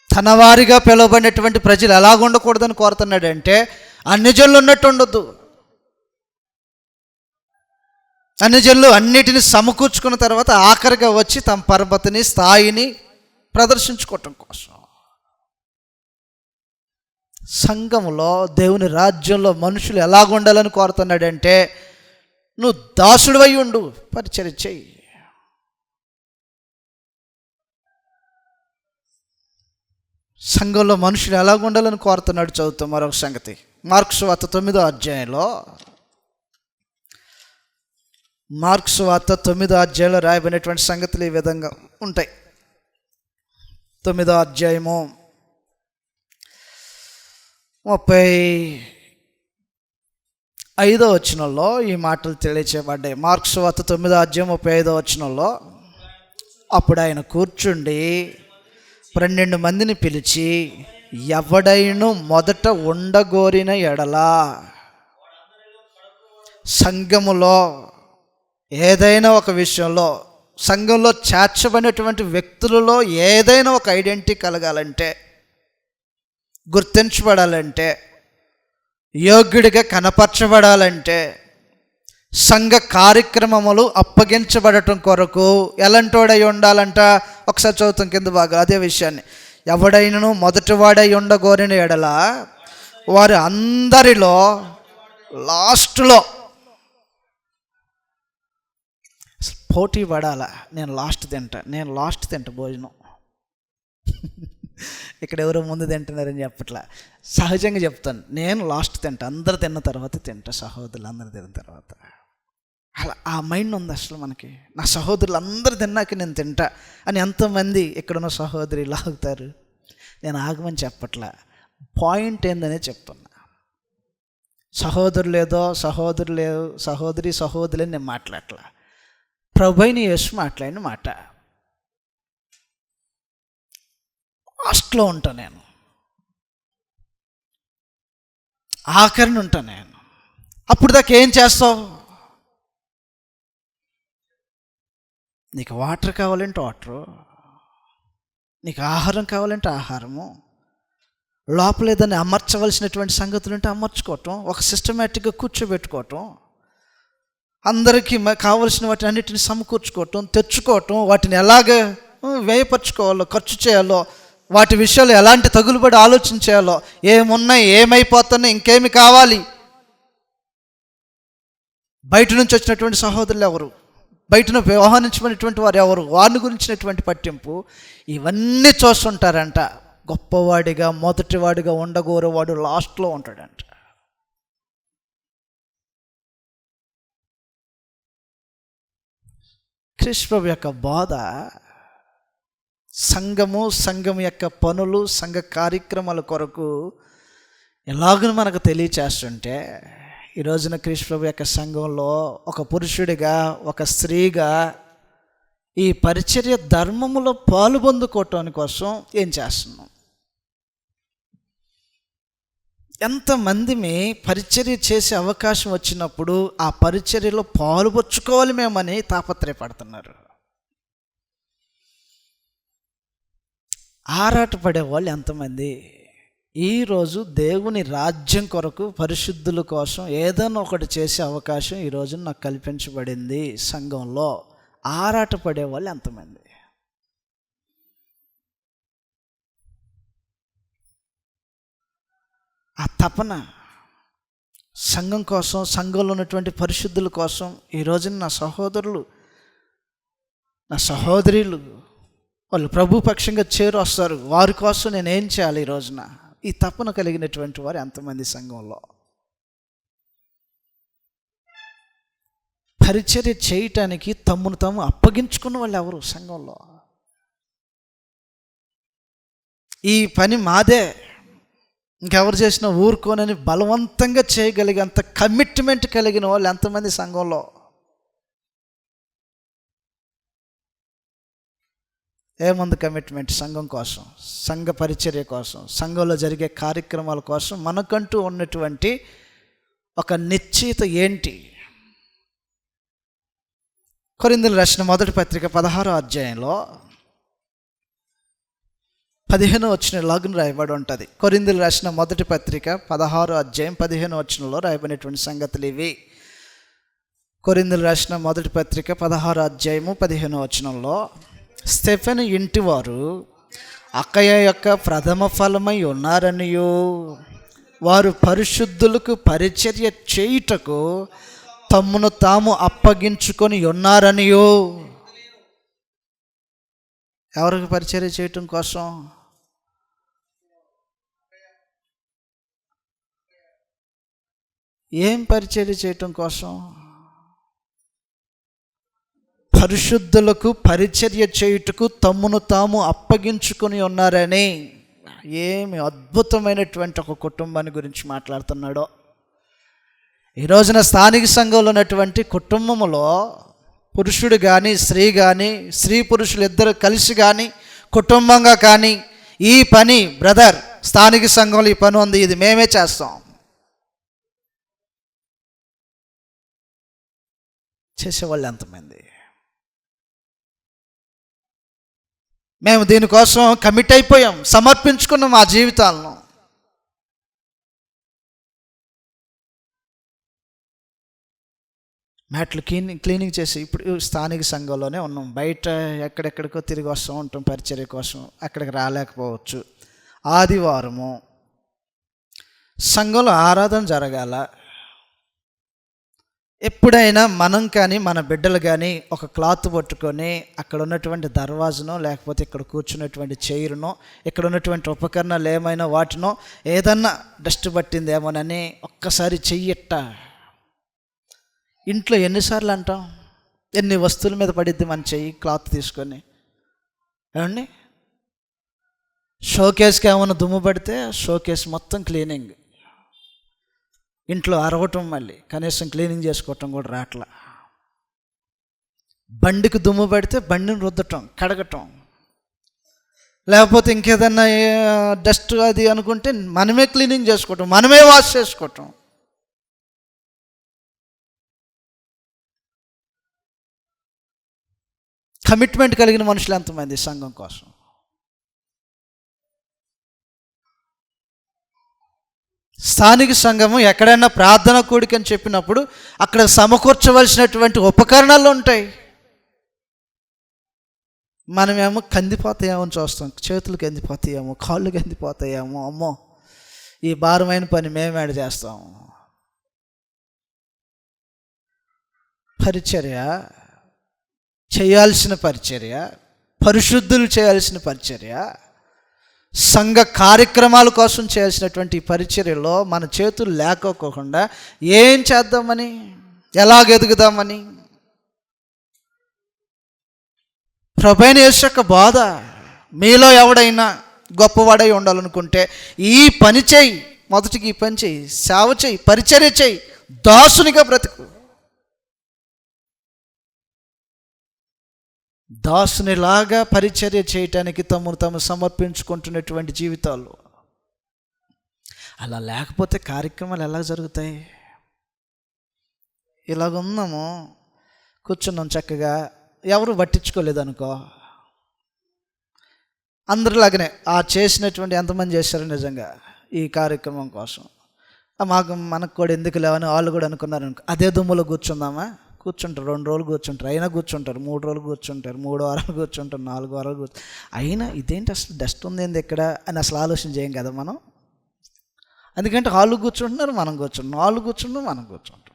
తన వారిగా పిలువబడినటువంటి ప్రజలు ఎలాగుండకూడదని కోరుతున్నాడంటే అన్యజనులు ఉన్నట్టు ఉండొద్దు. అన్యజనులు అన్నిటిని సమకూర్చుకున్న తర్వాత ఆఖరిగా వచ్చి తమ పరపతిని, స్థాయిని ప్రదర్శించుకోవటం కోసం. సంఘములో, దేవుని రాజ్యంలో మనుషులు ఎలాగుండాలని కోరుతున్నాడంటే నువ్వు దాసుడివై ఉండు, పరిచర్య చెయ్యి. సంఘంలో మనుషులు ఎలాగుండాలని కోరుతున్నాడు చదువుతాం. మరొక సంగతి, మార్కు సువార్త 9వ అధ్యాయంలో, మార్కు సువార్త 9వ అధ్యాయంలో రాయబడినటువంటి సంగతులు ఈ విధంగా ఉంటాయి. 9వ అధ్యాయము 35వ వచనంలో ఈ మాటలు తెలియచేయబడ్డాయి. మార్కు సువార్త 9వ అధ్యాయం 35వ వచనంలో, అప్పుడు ఆయన కూర్చుండి 12 మందిని పిలిచి, ఎవడైనా మొదట ఉండగోరిన ఎడలా, సంఘములో ఏదైనా ఒక విషయంలో, సంఘంలో చేర్చబడినటువంటి వ్యక్తులలో ఏదైనా ఒక ఐడెంటిటీ కలగాలంటే, గుర్తించబడాలంటే, యోగ్యుడిగా కనపరచబడాలంటే, సంఘ కార్యక్రమములు అప్పగించబడటం కొరకు ఎలాంటోడై ఉండాలంట. ఒకసారి చదువుతాం కింద బాగా అదే విషయాన్ని. ఎవడైనను మొదటివాడై ఉండగోరిన ఎడల వారి అందరిలో లాస్ట్లో పోటీ పడాలా. నేను లాస్ట్ తింటా భోజనం. ఇక్కడ ఎవరో ముందు తింటున్నారని చెప్పట్లా, సహజంగా చెప్తాను, నేను లాస్ట్ తింటా, అందరు తిన్న తర్వాత తింటా, సహోదరులు అందరు తిన్న తర్వాత. అలా ఆ మైండ్ ఉంది అసలు మనకి. నా సహోదరులు అందరు తిన్నాక నేను తింటా అని ఎంతమంది ఇక్కడున్న సహోదరి లాగుతారు. నేను ఆగమని చెప్పట్లా, పాయింట్ ఏందనే చెప్తున్నా. సహోదరులేదో సహోదరులని నేను మాట్లాడట్లా, ప్రభువైన యేసు మాట్లాడిన మాట. లాస్ట్లో ఉంటా నేను, ఆఖరిని ఉంటా నేను. అప్పుడు దాకా ఏం చేస్తావు? నీకు వాటర్ కావాలంటే వాటరు, నీకు ఆహారం కావాలంటే ఆహారము, లోపల ఏదైనా అమర్చవలసినటువంటి సంగతులు ఉంటే అమర్చుకోవటం, ఒక సిస్టమేటిక్గా కూర్చోబెట్టుకోవటం, అందరికీ కావలసిన వాటిని అన్నిటిని సమకూర్చుకోవటం, తెచ్చుకోవటం, వాటిని ఎలాగ వ్యయపరచుకోవాలో, ఖర్చు చేయాలో, వాటి విషయాలు ఎలాంటి తగులుబడి ఆలోచన చేయాలో, ఏమున్నాయి, ఏమైపోతున్నాయి, ఇంకేమి కావాలి. బయట నుంచి వచ్చినటువంటి సహోదరులు ఎవరు, బయటను వ్యవహరించబడినటువంటి వారు ఎవరు, వారిని గురించినటువంటి పట్టింపు ఇవన్నీ చూస్తుంటారంట. గొప్పవాడిగా మొదటివాడిగా ఉండగోరేవాడు లాస్ట్లో ఉంటాడంట. క్రీస్తు ప్రభు యొక్క బోధ, సంఘం యొక్క పనులు, సంఘ కార్యక్రమాల కొరకు ఎలాగో మనకు తెలియచేస్తుంటే, ఈ రోజున క్రీస్తు ప్రభు యొక్క సంఘంలో ఒక పురుషుడిగా, ఒక స్త్రీగా ఈ పరిచర్య ధర్మములో పాలు పొందుకోవటం కోసం ఏం చేస్తున్నాం? ఎంతమంది పరిచర్య చేసే అవకాశం వచ్చినప్పుడు ఆ పరిచర్యలో పాలుపంచుకోవాలి మేమని తాపత్రయపడుతున్నారు. ఆరాటపడే వాళ్ళు ఎంతమంది? ఈరోజు దేవుని రాజ్యం కొరకు పరిశుద్ధుల కోసం ఏదైనా ఒకటి చేసే అవకాశం ఈరోజు నాకు కల్పించబడింది. సంఘంలో ఆరాట పడేవాళ్ళు ఎంతమంది? ఆ తపన సంఘం కోసం, సంఘంలో ఉన్నటువంటి పరిశుద్ధుల కోసం ఈరోజు నా సహోదరులు, నా సహోదరులు వాళ్ళు ప్రభు పక్షంగా చేరు వస్తారు. వారి కోసం నేను ఏం చేయాలి ఈ రోజున? ఈ తపన కలిగినటువంటి వారు ఎంతమంది సంఘంలో? పరిచర్య చేయటానికి తమ్మును తాము అప్పగించుకున్న వాళ్ళు ఎవరు సంఘంలో? ఈ పని మాదే, ఇంకెవరు చేసినా ఊరుకోనని బలవంతంగా చేయగలిగేంత కమిట్మెంట్ కలిగిన వాళ్ళు ఎంతమంది సంఘంలో? ఏముంది కమిట్మెంట్? సంఘం కోసం, సంఘ పరిచర్య కోసం, సంఘంలో జరిగే కార్యక్రమాల కోసం మనకంటూ ఉన్నటువంటి ఒక నిశ్చయిత ఏంటి? కొరింథీయులకు రాసిన మొదటి పత్రిక 16వ అధ్యాయంలో 15వ వచనం లాగున రాయబడి ఉంటుంది. కొరింథీయులకు రాసిన మొదటి పత్రిక 16వ అధ్యాయం 15వ వచనంలో రాయబడినటువంటి సంగతులు ఇవి. కొరింథీయులకు రాసిన మొదటి పత్రిక 16వ అధ్యాయము 15వ వచనంలో, స్టెఫెను ఇంటివారు అక్కయ యొక్క ప్రథమ ఫలమై ఉన్నారనియో, వారు పరిశుద్ధులకు పరిచర్య చేయుటకు తమ్మును తాము అప్పగించుకొని ఉన్నారనియో. ఎవరికి పరిచర్య చేయటం కోసం? ఏం పరిచర్య చేయటం కోసం? పరిశుద్ధులకు పరిచర్య చేయుటకు తమ్మును తాము అప్పగించుకొని ఉన్నారని. ఏమి అద్భుతమైనటువంటి ఒక కుటుంబాన్ని గురించి మాట్లాడుతున్నాడో. ఈ రోజున స్థానిక సంఘంలో ఉన్నటువంటి కుటుంబంలో పురుషుడు కానీ స్త్రీ కానీ, స్త్రీ పురుషులు ఇద్దరు కలిసి కానీ, కుటుంబంగా కానీ, ఈ పని బ్రదర్ స్థానిక సంఘంలో ఈ పని ఉంది, ఇది మేమే చేస్తాం, చేసేవాళ్ళు ఎంతమంది? మేము దీనికోసం కమిట్ అయిపోయాం, సమర్పించుకున్నాం మా జీవితాలను. మ్యాట్లు క్లీనింగ్ చేసి ఇప్పుడు స్థానిక సంఘంలోనే ఉన్నాం. బయట ఎక్కడెక్కడికో తిరిగి వస్తూ ఉంటాం పరిచర్య కోసం, అక్కడికి రాలేకపోవచ్చు. ఆదివారము సంఘంలో ఆరాధన జరగాల. ఎప్పుడైనా మనం కానీ మన బిడ్డలు కానీ ఒక క్లాత్ పట్టుకొని అక్కడ ఉన్నటువంటి దర్వాజనో, లేకపోతే ఇక్కడ కూర్చున్నటువంటి చైరునో, ఇక్కడ ఉన్నటువంటి ఉపకరణాలు ఏమైనా వాటినో ఏదన్నా డస్ట్ పట్టిందేమోనని ఒక్కసారి చెయ్యట్ట. ఇంట్లో ఎన్నిసార్లు అంటాం? ఎన్ని వస్తువుల మీద పడిద్ది మన చెయ్యి క్లాత్ తీసుకొని? ఏమండి, షోకేస్కి ఏమైనా దుమ్ము పడితే షోకేస్ మొత్తం క్లీనింగ్, ఇంట్లో అరవటం, మళ్ళీ కనీసం క్లీనింగ్ చేసుకోవటం కూడా రాట్లా. బండికి దుమ్ము పడితే బండిని రుద్దటం, కడగటం, లేకపోతే ఇంకేదన్నా డస్ట్ అది అనుకుంటే మనమే క్లీనింగ్ చేసుకోవటం, మనమే వాష్ చేసుకోవటం. కమిట్మెంట్ కలిగిన మనుషులు ఎంతమంది సంఘం కోసం? స్థానిక సంఘము ఎక్కడైనా ప్రార్థన కూడిక అని చెప్పినప్పుడు అక్కడ సమకూర్చవలసినటువంటి ఉపకరణాలు ఉంటాయి. మనమేమో కందిపోతాయేమో అని చూస్తాం, చేతులు కందిపోతాయేమో, కాళ్ళు కందిపోతాయేమో, అమ్మో ఈ భారమైన పని మేమేడ చేస్తాం. పరిచర్య చేయాల్సిన పరిచర్య, పరిశుద్ధులు చేయాల్సిన పరిచర్య, సంఘ కార్యక్రమాల కోసం చేయాల్సినటువంటి పరిచర్యలో మన చేతులు లేకోకుండా ఏం చేద్దామని, ఎలాగెదుగుదామని? ప్రభువైన యేసు యొక్క బోధ, మీలో ఎవడైనా గొప్పవాడై ఉండాలనుకుంటే ఈ పని చేయి, మొదటికి ఈ పని చేయి, సేవ చేయి, పరిచర్య చేయి, దాసునిగా బ్రతుకు. దాసునిలాగా పరిచర్య చేయటానికి తమను తాము సమర్పించుకుంటున్నటువంటి జీవితాలు. అలా లేకపోతే కార్యక్రమాలు ఎలా జరుగుతాయి? ఇలాగున్నాము, కూర్చున్నాం చక్కగా, ఎవరు పట్టించుకోలేదు అనుకో, అందరిలాగానే ఆ చేసినటువంటి ఎంతమంది చేశారు నిజంగా? ఈ కార్యక్రమం కోసం. మనకు కూడా ఎందుకు లేవని వాళ్ళు కూడా అనుకున్నారు. అదే దుమ్ములో కూర్చుందామా? కూర్చుంటారు, 2 రోజులు కూర్చుంటారు, అయినా కూర్చుంటారు, 3 రోజులు కూర్చుంటారు, 3 వారాలు కూర్చుంటారు, 4 వారాలు అయినా ఇదేంటి అసలు డస్ట్ ఉంది ఏంది ఎక్కడ అని అసలు ఆలోచన చేయం కదా మనం. ఎందుకంటే వాళ్ళు కూర్చుంటున్నారు, మనం కూర్చుంటున్నాం, వాళ్ళు కూర్చుంటున్నాం, మనం కూర్చుంటున్నాం.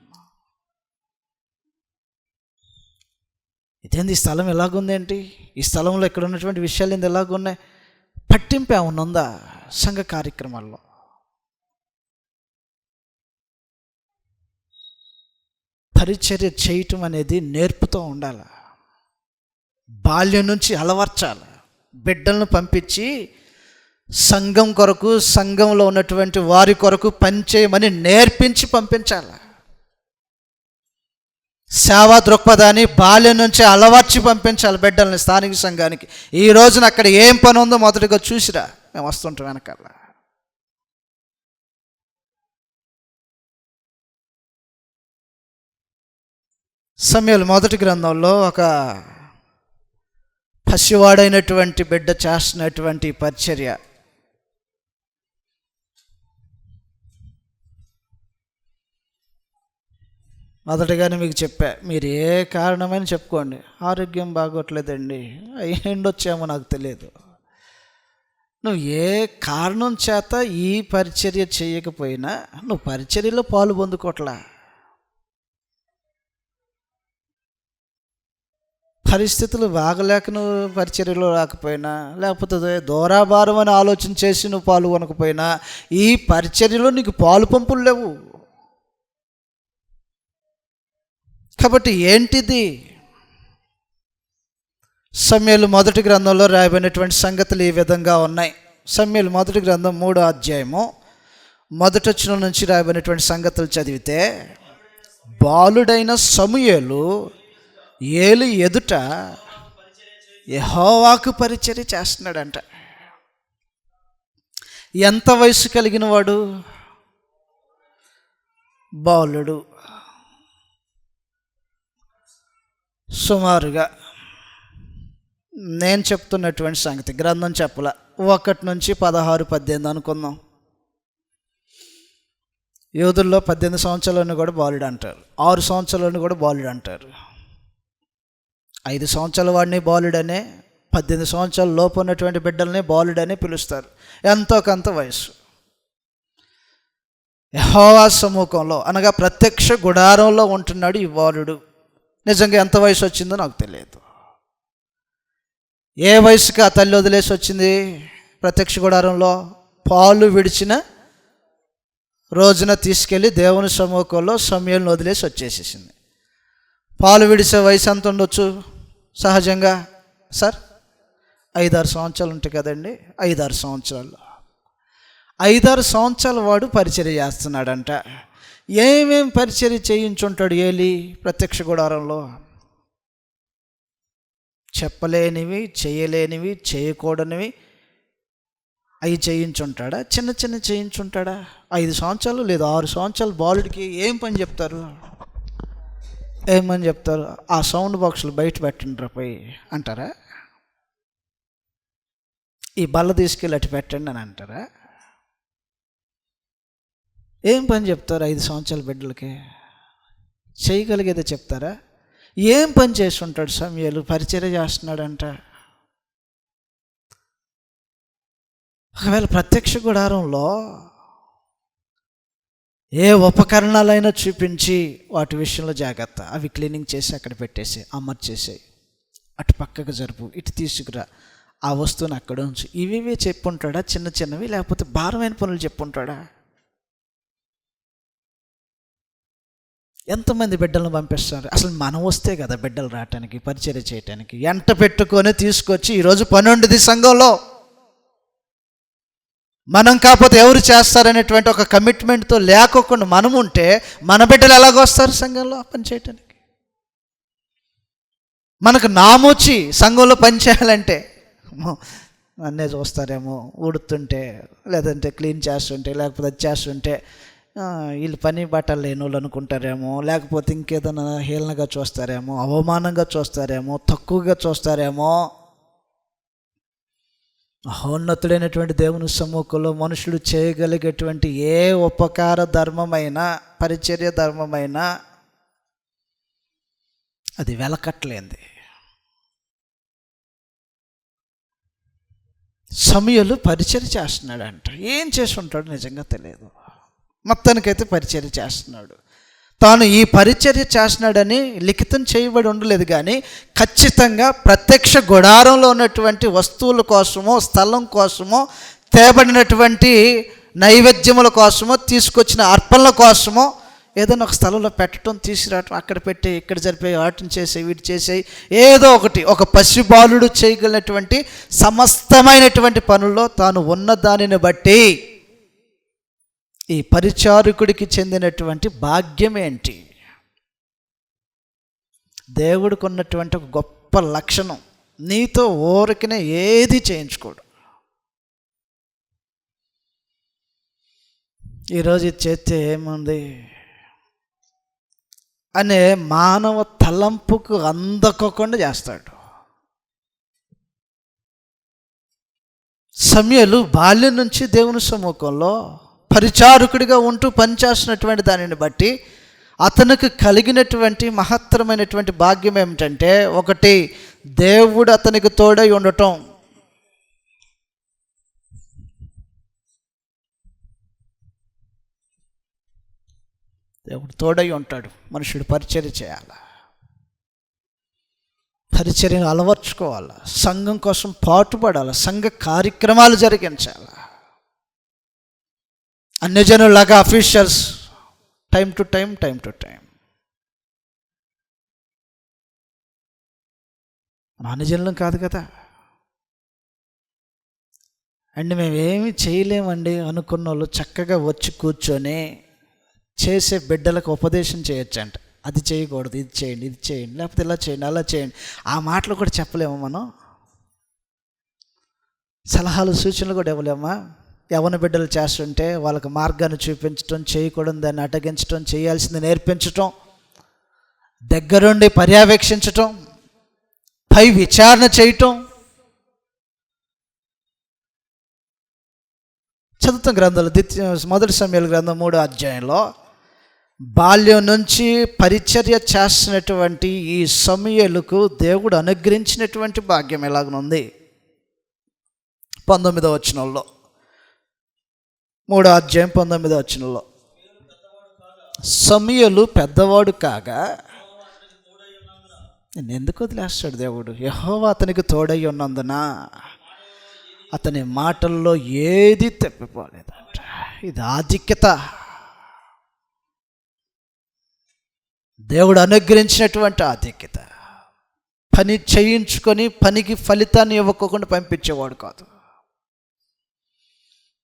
ఇదేంది ఈ స్థలం ఎలాగుందేంటి, ఈ స్థలంలో ఇక్కడ ఉన్నటువంటి విషయాలు ఏంది ఎలాగున్నాయి? పట్టింపు ఏమన్నా ఉందా సంఘ కార్యక్రమాల్లో? పరిచర్య చేయటం అనేది నేర్పుతూ ఉండాలి, బాల్యం నుంచి అలవర్చాలి. బిడ్డలను పంపించి సంఘం కొరకు, సంఘంలో ఉన్నటువంటి వారి కొరకు పనిచేయమని నేర్పించి పంపించాలి. సేవా దృక్పథాన్ని బాల్యం నుంచి అలవర్చి పంపించాలి బిడ్డల్ని స్థానిక సంఘానికి. ఈ రోజున అక్కడ ఏం పని ఉందో మొదటిగా చూసిరా, మేము వస్తుంటాం వెనకాల. సమూయేలు మొదటి గ్రంథంలో ఒక పసివాడైనటువంటి బిడ్డ చేస్తున్నటువంటి పరిచర్య. మొదటగానే మీకు చెప్పా, మీరు ఏ కారణమని చెప్పుకోండి. ఆరోగ్యం బాగోట్లేదండి, అయ్యిండొచ్చేమో నాకు తెలియదు. నువ్వు ఏ కారణం చేత ఈ పరిచర్య చేయకపోయినా నువ్వు పరిచర్యలో పాలు పొందుకోవట్లా. పరిస్థితులు బాగలేక నువ్వు పరిచర్యలో రాకపోయినా, లేకపోతే దూరాభారం అని ఆలోచన చేసి నువ్వు పాల్గొనకపోయినా ఈ పరిచర్యలో నీకు పాలు పంపులు లేవు. కాబట్టి ఏంటిది? సమూయేలు మొదటి గ్రంథంలో రాయబడినటువంటి సంగతులు ఈ విధంగా ఉన్నాయి. సమూయేలు మొదటి గ్రంథం 3వ అధ్యాయము 1వ వచనం నుంచి రాయబడినటువంటి సంగతులు చదివితే, బాలుడైన సమూయేలు ఏలి ఎదుట యెహోవాకు పరిచర్య చేస్తున్నాడంట. ఎంత వయసు కలిగిన వాడు? బాలుడు. సుమారుగా నేను చెప్తున్నటువంటి సంగతి, గ్రంథం చెప్పల, 1 నుంచి 16, 18 అనుకుందాం. యూదుల్లో 18 సంవత్సరాలను కూడా బాలుడు అంటారు, 6 సంవత్సరాలను కూడా బాలుడు అంటారు, 5 సంవత్సరాల వాడిని బాలుడనే, 18 సంవత్సరాల లోపు ఉన్నటువంటి బిడ్డల్ని బాలుడని పిలుస్తారు. ఎంతో కొంత వయసు. యెహోవా సముఖంలో అనగా ప్రత్యక్ష గుడారంలో ఉంటున్నాడు ఈ బాలుడు. నిజంగా ఎంత వయసు వచ్చిందో నాకు తెలియదు. ఏ వయసుకి ఆ తల్లి వదిలేసి వచ్చింది ప్రత్యక్ష గుడారంలో? పాలు విడిచిన రోజున తీసుకెళ్ళి దేవుని సముఖంలో సమూయేలును వదిలేసి వచ్చేసేసింది. పాలు విడిసే వయసు ఎంత ఉండొచ్చు సహజంగా? సార్ 5-6 సంవత్సరాలు ఉంటాయి కదండి. 5-6 సంవత్సరాలు, 5-6 సంవత్సరాల వాడు పరిచర్య చేస్తున్నాడంట. ఏమేం పరిచర్య చేయించుంటాడు ఏలి ప్రత్యక్ష గుడారంలో? చెప్పలేనివి, చేయలేనివి, చేయకూడనివి అవి చేయించుంటాడా? చిన్న చిన్న చేయించుంటాడా? 5 సంవత్సరాలు లేదా 6 సంవత్సరాలు బాలుడికి ఏం పని చెప్తారు? ఏమని చెప్తారు? ఆ సౌండ్ బాక్సులు బయట పెట్టండి పోయి అంటారా? ఈ బల్ల తీసుకెళ్ళి అటు పెట్టండి అని అంటారా? ఏం పని చెప్తారు 5 సంవత్సరాల బిడ్డలకి? చేయగలిగేదే చెప్తారా? ఏం పని చేసి ఉంటాడు సమూయేలు? పరిచర్య చేస్తున్నాడంట. ఒకవేళ ప్రత్యక్ష గుడారంలో ఏ ఉపకరణాలైనా చూపించి వాటి విషయంలో జాగ్రత్త, అవి క్లీనింగ్ చేసి అక్కడ పెట్టేసి అమర్చేసి, అటు పక్కకు జరుపు, ఇటు తీసుకురా, ఆ వస్తువుని అక్కడ ఉంచు, ఇవి చెప్పుంటాడా? చిన్న చిన్నవి, లేకపోతే భారమైన పనులు చెప్పుంటాడా? ఎంతమంది బిడ్డలను పంపిస్తారు? అసలు మనం వస్తే కదా బిడ్డలు రావటానికి, పరిచర్య చేయటానికి. ఎంట పెట్టుకొని తీసుకొచ్చి ఈరోజు పని ఉండేది సంఘంలో. మనం కాకపోతే ఎవరు చేస్తారనేటువంటి ఒక కమిట్మెంట్తో లేకోకుండా మనం ఉంటే మన బిడ్డలు ఎలాగొస్తారు సంఘంలో పని చేయటానికి? మనకు నామొచ్చి సంఘంలో పని చేయాలంటే అన్నే చూస్తారేమో, ఊడుతుంటే, లేదంటే క్లీన్ చేస్తుంటే, లేకపోతే అది చేస్తుంటే వీళ్ళు పని బట్టలు లేని వాళ్ళు అనుకుంటారేమో, లేకపోతే ఇంకేదైనా హేళనగా చూస్తారేమో, అవమానంగా చూస్తారేమో, తక్కువగా చూస్తారేమో. మహోన్నతుడైనటువంటి దేవుని సమ్ముఖంలో మనుషులు చేయగలిగేటువంటి ఏ ఉపకార ధర్మమైనా, పరిచర్య ధర్మమైనా అది వెలకట్లేంది. సమూయేలు పరిచర్య చేస్తున్నాడంట. ఏం చేసి ఉంటాడు నిజంగా తెలియదు. మొత్తానికైతే పరిచర్య చేస్తున్నాడు. తాను ఈ పరిచర్య చేస్తున్నాడని లిఖితం చేయబడి ఉండలేదు, కానీ ఖచ్చితంగా ప్రత్యక్ష గుడారంలో ఉన్నటువంటి వస్తువుల కోసమో, స్థలం కోసమో, తేబడినటువంటి నైవేద్యముల కోసమో, తీసుకొచ్చిన అర్పణల కోసమో ఏదైనా ఒక స్థలంలో పెట్టడం, తీసుకురావటం, అక్కడ పెట్టి ఇక్కడ జరిపే వాటిని చేసే, వీటి చేసే, ఏదో ఒకటి ఒక పసిబాలుడు చేయగలిగినటువంటి సమస్తమైనటువంటి పనుల్లో తాను ఉన్న దానిని బట్టి ఈ పరిచారకుడికి చెందినటువంటి భాగ్యం ఏంటి? దేవుడికి ఉన్నటువంటి ఒక గొప్ప లక్షణం, నీతో ఊరికనే ఏది చేయించుకోడు. ఈరోజు ఇది చేస్తే ఏముంది అనే మానవ తలంపుకు అందకోకుండా చేస్తాడు. సమూయేలు బాల్యం నుంచి దేవుని సమ్ముఖంలో పరిచారకుడిగా ఉంటూ పనిచేస్తున్నటువంటి దానిని బట్టి అతనికి కలిగినటువంటి మహత్తరమైనటువంటి భాగ్యం ఏమిటంటే, ఒకటి, దేవుడు అతనికి తోడై ఉండటం. దేవుడు తోడై ఉంటాడు. మనుషుడు పరిచర్య చేయాలి, పరిచర్యను అలవర్చుకోవాలి, సంఘం కోసం పాటుపడాలి, సంఘ కార్యక్రమాలు జరిగించాలి. అన్యజనులాగా అఫీషియల్స్ టైం టు టైం. మన అన్యజనులం కాదు కదా అండి. మేమేమి చేయలేమండి అనుకున్న వాళ్ళు చక్కగా వచ్చి కూర్చొని చేసే బిడ్డలకు ఉపదేశం చేయొచ్చంట. అది చేయకూడదు, ఇది చేయండి, ఇది చేయండి, లేకపోతే ఇలా చేయండి, అలా చేయండి. ఆ మాటలు కూడా చెప్పలేము మనం. సలహాలు, సూచనలు కూడా ఇవ్వలేమా? యవ్వన బిడ్డలు చేస్తుంటే వాళ్ళకి మార్గాన్ని చూపించటం, చేయకూడదు దాన్ని అడ్డగించటం, చేయాల్సింది నేర్పించటం, దగ్గరుండి పర్యవేక్షించటం, పై విచారణ చేయటం. చదువుతాం గ్రంథాలు. మొదటి సమూయేలు గ్రంథం 3వ అధ్యాయంలో బాల్యం నుంచి పరిచర్య చేస్తున్నటువంటి ఈ సమూయేలుకు దేవుడు అనుగ్రహించినటువంటి భాగ్యం ఎలాగనుంది? 19వ వచనంలో, 3వ అధ్యాయం 19వ వచనంలో, సమూయేలు పెద్దవాడు కాగా నేను ఎందుకు వదిలేస్తాడు దేవుడు? యెహోవా అతనికి తోడై ఉన్నందున అతని మాటల్లో ఏది తప్పిపోలేదంట. ఇది ఆధిక్యత, దేవుడు అనుగ్రహించినటువంటి ఆధిక్యత. పని చేయించుకొని పనికి ఫలితాన్ని ఇవ్వకుండా పంపించేవాడు కాదు.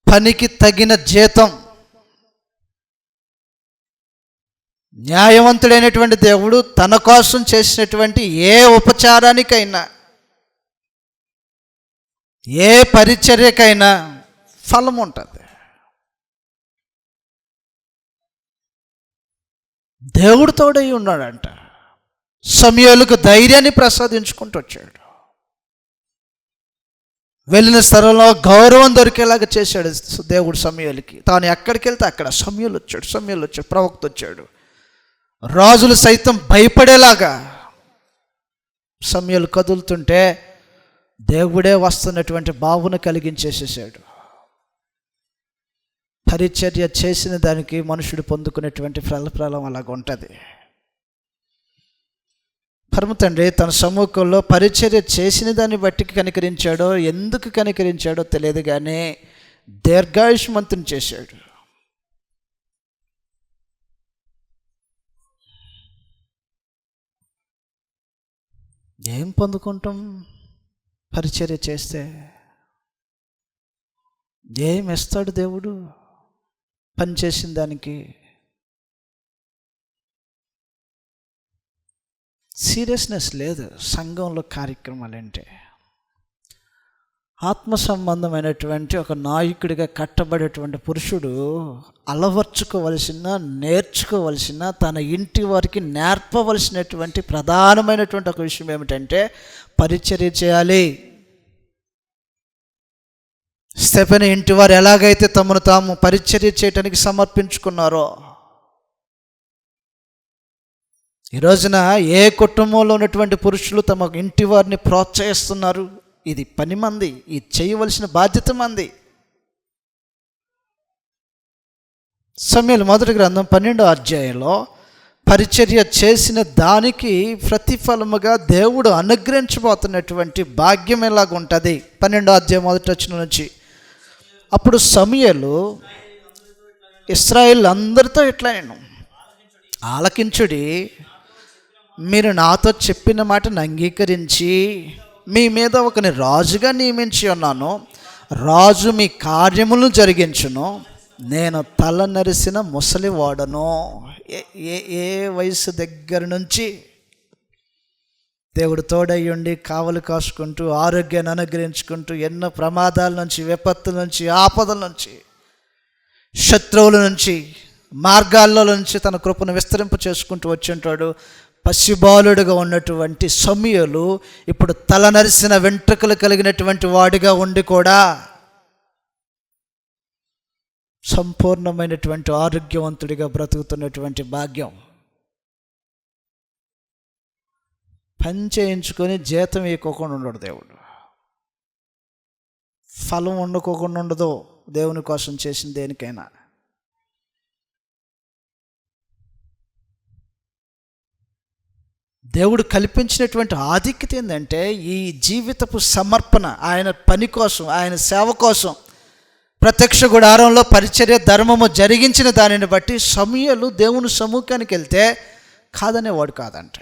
పనికి తగిన జీతం, న్యాయవంతుడైనటువంటి దేవుడు తన కోసం చేసినటువంటి ఏ ఉపచారానికైనా, ఏ పరిచర్యకైనా ఫలం ఉంటుంది. దేవుడు తోడై ఉన్నాడంట. సమూయేలుకు ధైర్యాన్ని ప్రసాదించుకుంటూ వచ్చాడు. వెళ్ళిన స్థలంలో గౌరవం దొరికేలాగా చేశాడు దేవుడు సమూయేలుకి. తాను ఎక్కడికి వెళ్తే అక్కడ సమూయేలు వచ్చాడు, ప్రవక్త వచ్చాడు. రాజులు సైతం భయపడేలాగా సమూయేలు కదులుతుంటే దేవుడే వస్తున్నటువంటి భావన కలిగించేసేసాడు. పరిచర్య చేసిన దానికి మనుషుడు పొందుకునేటువంటి ఫలం అలాగ ఉంటుంది. పరమ తండ్రి తన సమ్ముఖంలో పరిచర్య చేసిన దాన్ని బట్టి కనికరించాడో, ఎందుకు కనికరించాడో తెలియదు, కానీ దీర్ఘాయుష్మంతుని చేశాడు. ఏం పొందుకుంటాం పరిచర్య చేస్తే? ఏం ఇస్తాడు దేవుడు పని చేసిన దానికి? సీరియస్నెస్ లేదు సంఘంలో కార్యక్రమాలంటే. ఆత్మ సంబంధమైనటువంటి ఒక నాయకుడిగా కట్టబడేటువంటి పురుషుడు అలవర్చుకోవలసిన, నేర్చుకోవలసిన, తన ఇంటి వారికి నేర్పవలసినటువంటి ప్రధానమైనటువంటి ఒక విషయం ఏమిటంటే పరిచర్య చేయాలి. స్టెఫెను ఇంటి వారు ఎలాగైతే తమను తాము పరిచర్య చేయటానికి సమర్పించుకున్నారో, ఈ రోజున ఏ కుటుంబంలో ఉన్నటువంటి పురుషులు తమ ఇంటి వారిని ప్రోత్సహిస్తున్నారు? ఇది పని మంది, ఇది చేయవలసిన బాధ్యత మంది. సమూయేలు మొదటి గ్రంథం 12వ అధ్యాయంలో పరిచర్య చేసిన దానికి ప్రతిఫలముగా దేవుడు అనుగ్రహించబోతున్నటువంటి భాగ్యం ఎలాగుంటుంది? 12వ అధ్యాయం మొదటి వచనం నుంచి. అప్పుడు సమూయేలు ఇశ్రాయేలు అందరితో ఇట్లా, నేను ఆలకించుడి, మీరు నాతో చెప్పిన మాటను అంగీకరించి మీ మీద ఒకని రాజుగా నియమించి ఉన్నాను. రాజు మీ కార్యములను జరిగించును. నేను తల నరిసిన ముసలివాడను. ఏ వయసు దగ్గర నుంచి దేవుడు తోడయ్యుండి కావలి కాసుకుంటూ ఆరోగ్యాన్ని అనుగ్రహించుకుంటూ ఎన్నో ప్రమాదాల నుంచి, విపత్తుల నుంచి, ఆపదల నుంచి, శత్రువుల నుంచి, మార్గాల్లో నుంచి తన కృపను విస్తరింప చేసుకుంటూ వచ్చి ఉంటాడు. పసిబాలుడుగా ఉన్నటువంటి సమూయేలు ఇప్పుడు తల నరిసిన వెంట్రుకలు కలిగినటువంటి వాడిగా ఉండి కూడా సంపూర్ణమైనటువంటి ఆరోగ్యవంతుడిగా బ్రతుకుతున్నటువంటి భాగ్యం. పని చేయించుకొని జీతం ఇవ్వకుండా ఉండడు దేవుడు. ఫలం వండుకోకుండా ఉండదు దేవుని కోసం చేసిన దేనికైనా. దేవుడు కల్పించినటువంటి ఆధిక్యత ఏంటంటే ఈ జీవితపు సమర్పణ, ఆయన పని కోసం, ఆయన సేవ కోసం. ప్రత్యక్ష గుడారంలో పరిచర్య ధర్మము జరిగించిన దానిని బట్టి సమూయేలు దేవుని సముఖానికి వెళ్తే కాదనేవాడు కాదంట.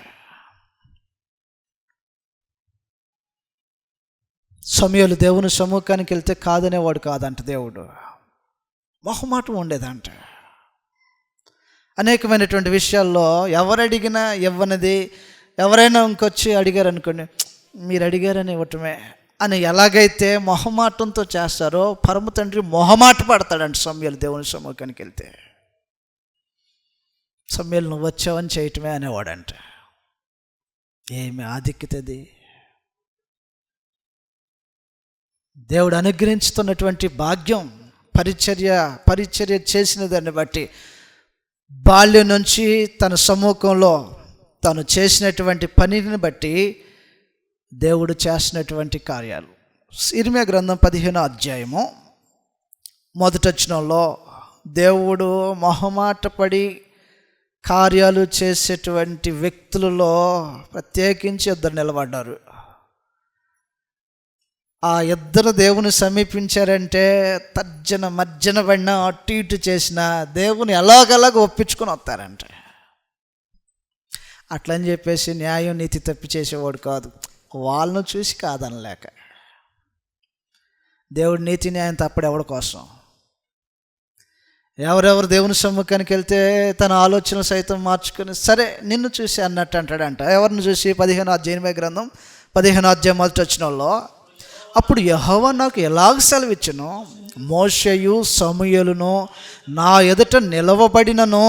సమూయేలు దేవుని సముఖానికి వెళ్తే కాదనేవాడు కాదంట. దేవుడు మొహమాటం ఉండేదంట. అనేకమైనటువంటి విషయాల్లో ఎవరు అడిగినా ఇవ్వనిది, ఎవరైనా ఇంకొచ్చి అడిగారు అనుకోండి, మీరు అడిగారని ఇవ్వటమే అని ఎలాగైతే మొహమాటంతో చేస్తారో పరమ తండ్రి మొహమాట పడతాడంట సమూయేలు దేవుని సముఖానికి వెళ్తే. సమూయేలు నువ్వు వచ్చావని చేయటమే అనేవాడంట. ఏమి ఆధిక్యతది! దేవుడు అనుగ్రహించుతున్నటువంటి భాగ్యం, పరిచర్య చేసిన దాన్ని బట్టి, బాల్యం నుంచి తన సముఖంలో తను చేసినటువంటి పనిని బట్టి దేవుడు చేసినటువంటి కార్యాలు. ఇర్మీయా గ్రంథం 15వ అధ్యాయము మొదటి వచనంలో దేవుడు మొహమాటపడి కార్యాలు చేసేటువంటి వ్యక్తులలో ప్రత్యేకించి ఇద్దరు నిలబడ్డారు. ఆ ఇద్దరు దేవుని సమీపించారంటే మజ్జన పడినా అటు ఇటు చేసిన దేవుని ఎలాగలాగ ఒప్పించుకొని వస్తారంట. అట్లని చెప్పేసి న్యాయం నీతి తప్పి చేసేవాడు కాదు. వాళ్ళను చూసి కాదనలేక దేవుడు నీతి న్యాయం తప్పడు ఎవరి కోసం. ఎవరెవరు దేవుని సమ్ముఖానికి వెళ్తే తన ఆలోచన సైతం మార్చుకొని సరే నిన్ను చూసి అన్నట్టు అంటాడంట. ఎవరిని చూసి? 15వ అధ్యాయం గ్రంథం 15వ అధ్యాయం మొదటి వచనంలో, అప్పుడు యెహోవా నాకు ఎలాగ సెలవిచ్చును, మోషేయు సమూయేలును నా ఎదుట నిలవబడినను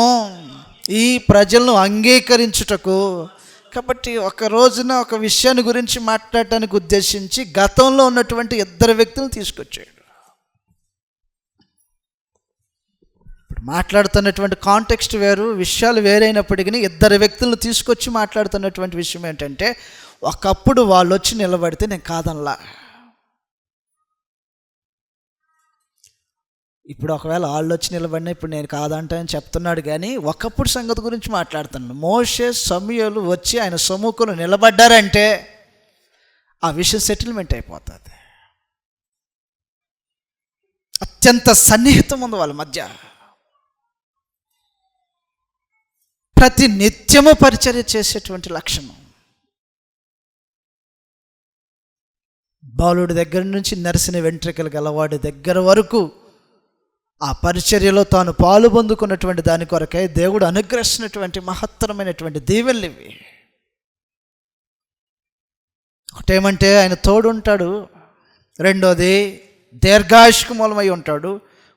ఈ ప్రజలను అంగీకరించుటకు. కాబట్టి ఒక రోజున ఒక విషయాన్ని గురించి మాట్లాడటానికి ఉద్దేశించి గతంలో ఉన్నటువంటి ఇద్దరు వ్యక్తులను తీసుకొచ్చాడు. ఇప్పుడు మాట్లాడుతున్నటువంటి కాంటెక్స్ట్ వేరు, విషయాలు వేరైనప్పటికీ ఇద్దరు వ్యక్తులను తీసుకొచ్చి మాట్లాడుతున్నటువంటి విషయం ఏంటంటే, ఒకప్పుడు వాళ్ళు వచ్చి నిలబడితే నేను కాదనలా, ఇప్పుడు ఒకవేళ వాళ్ళు వచ్చి నిలబడినా ఇప్పుడు నేను కాదంటానని చెప్తున్నాడు. కానీ ఒకప్పుడు సంగతి గురించి మాట్లాడుతున్నాను. మోషే సమూయేలు వచ్చి ఆయన సముఖంలో నిలబడ్డారంటే ఆ విషయం సెటిల్మెంట్ అయిపోతుంది. అత్యంత సన్నిహితం ఉంది వాళ్ళ మధ్య. ప్రతి నిత్యము పరిచర్య చేసేటువంటి లక్షణం. బాలుడి దగ్గర నుంచి నరిసిన వెంట్రుకలు గలవాడి దగ్గర వరకు ఆ పరిచర్యలో తాను పాలు పొందుకున్నటువంటి దాని కొరకై దేవుడు అనుగ్రహిస్తున్నటువంటి మహత్తరమైనటువంటి దీవెనలు ఇవి. ఒకటేమంటే ఆయన తోడు ఉంటాడు, రెండోది దీర్ఘాయుష్కు మూలమై ఉంటాడు,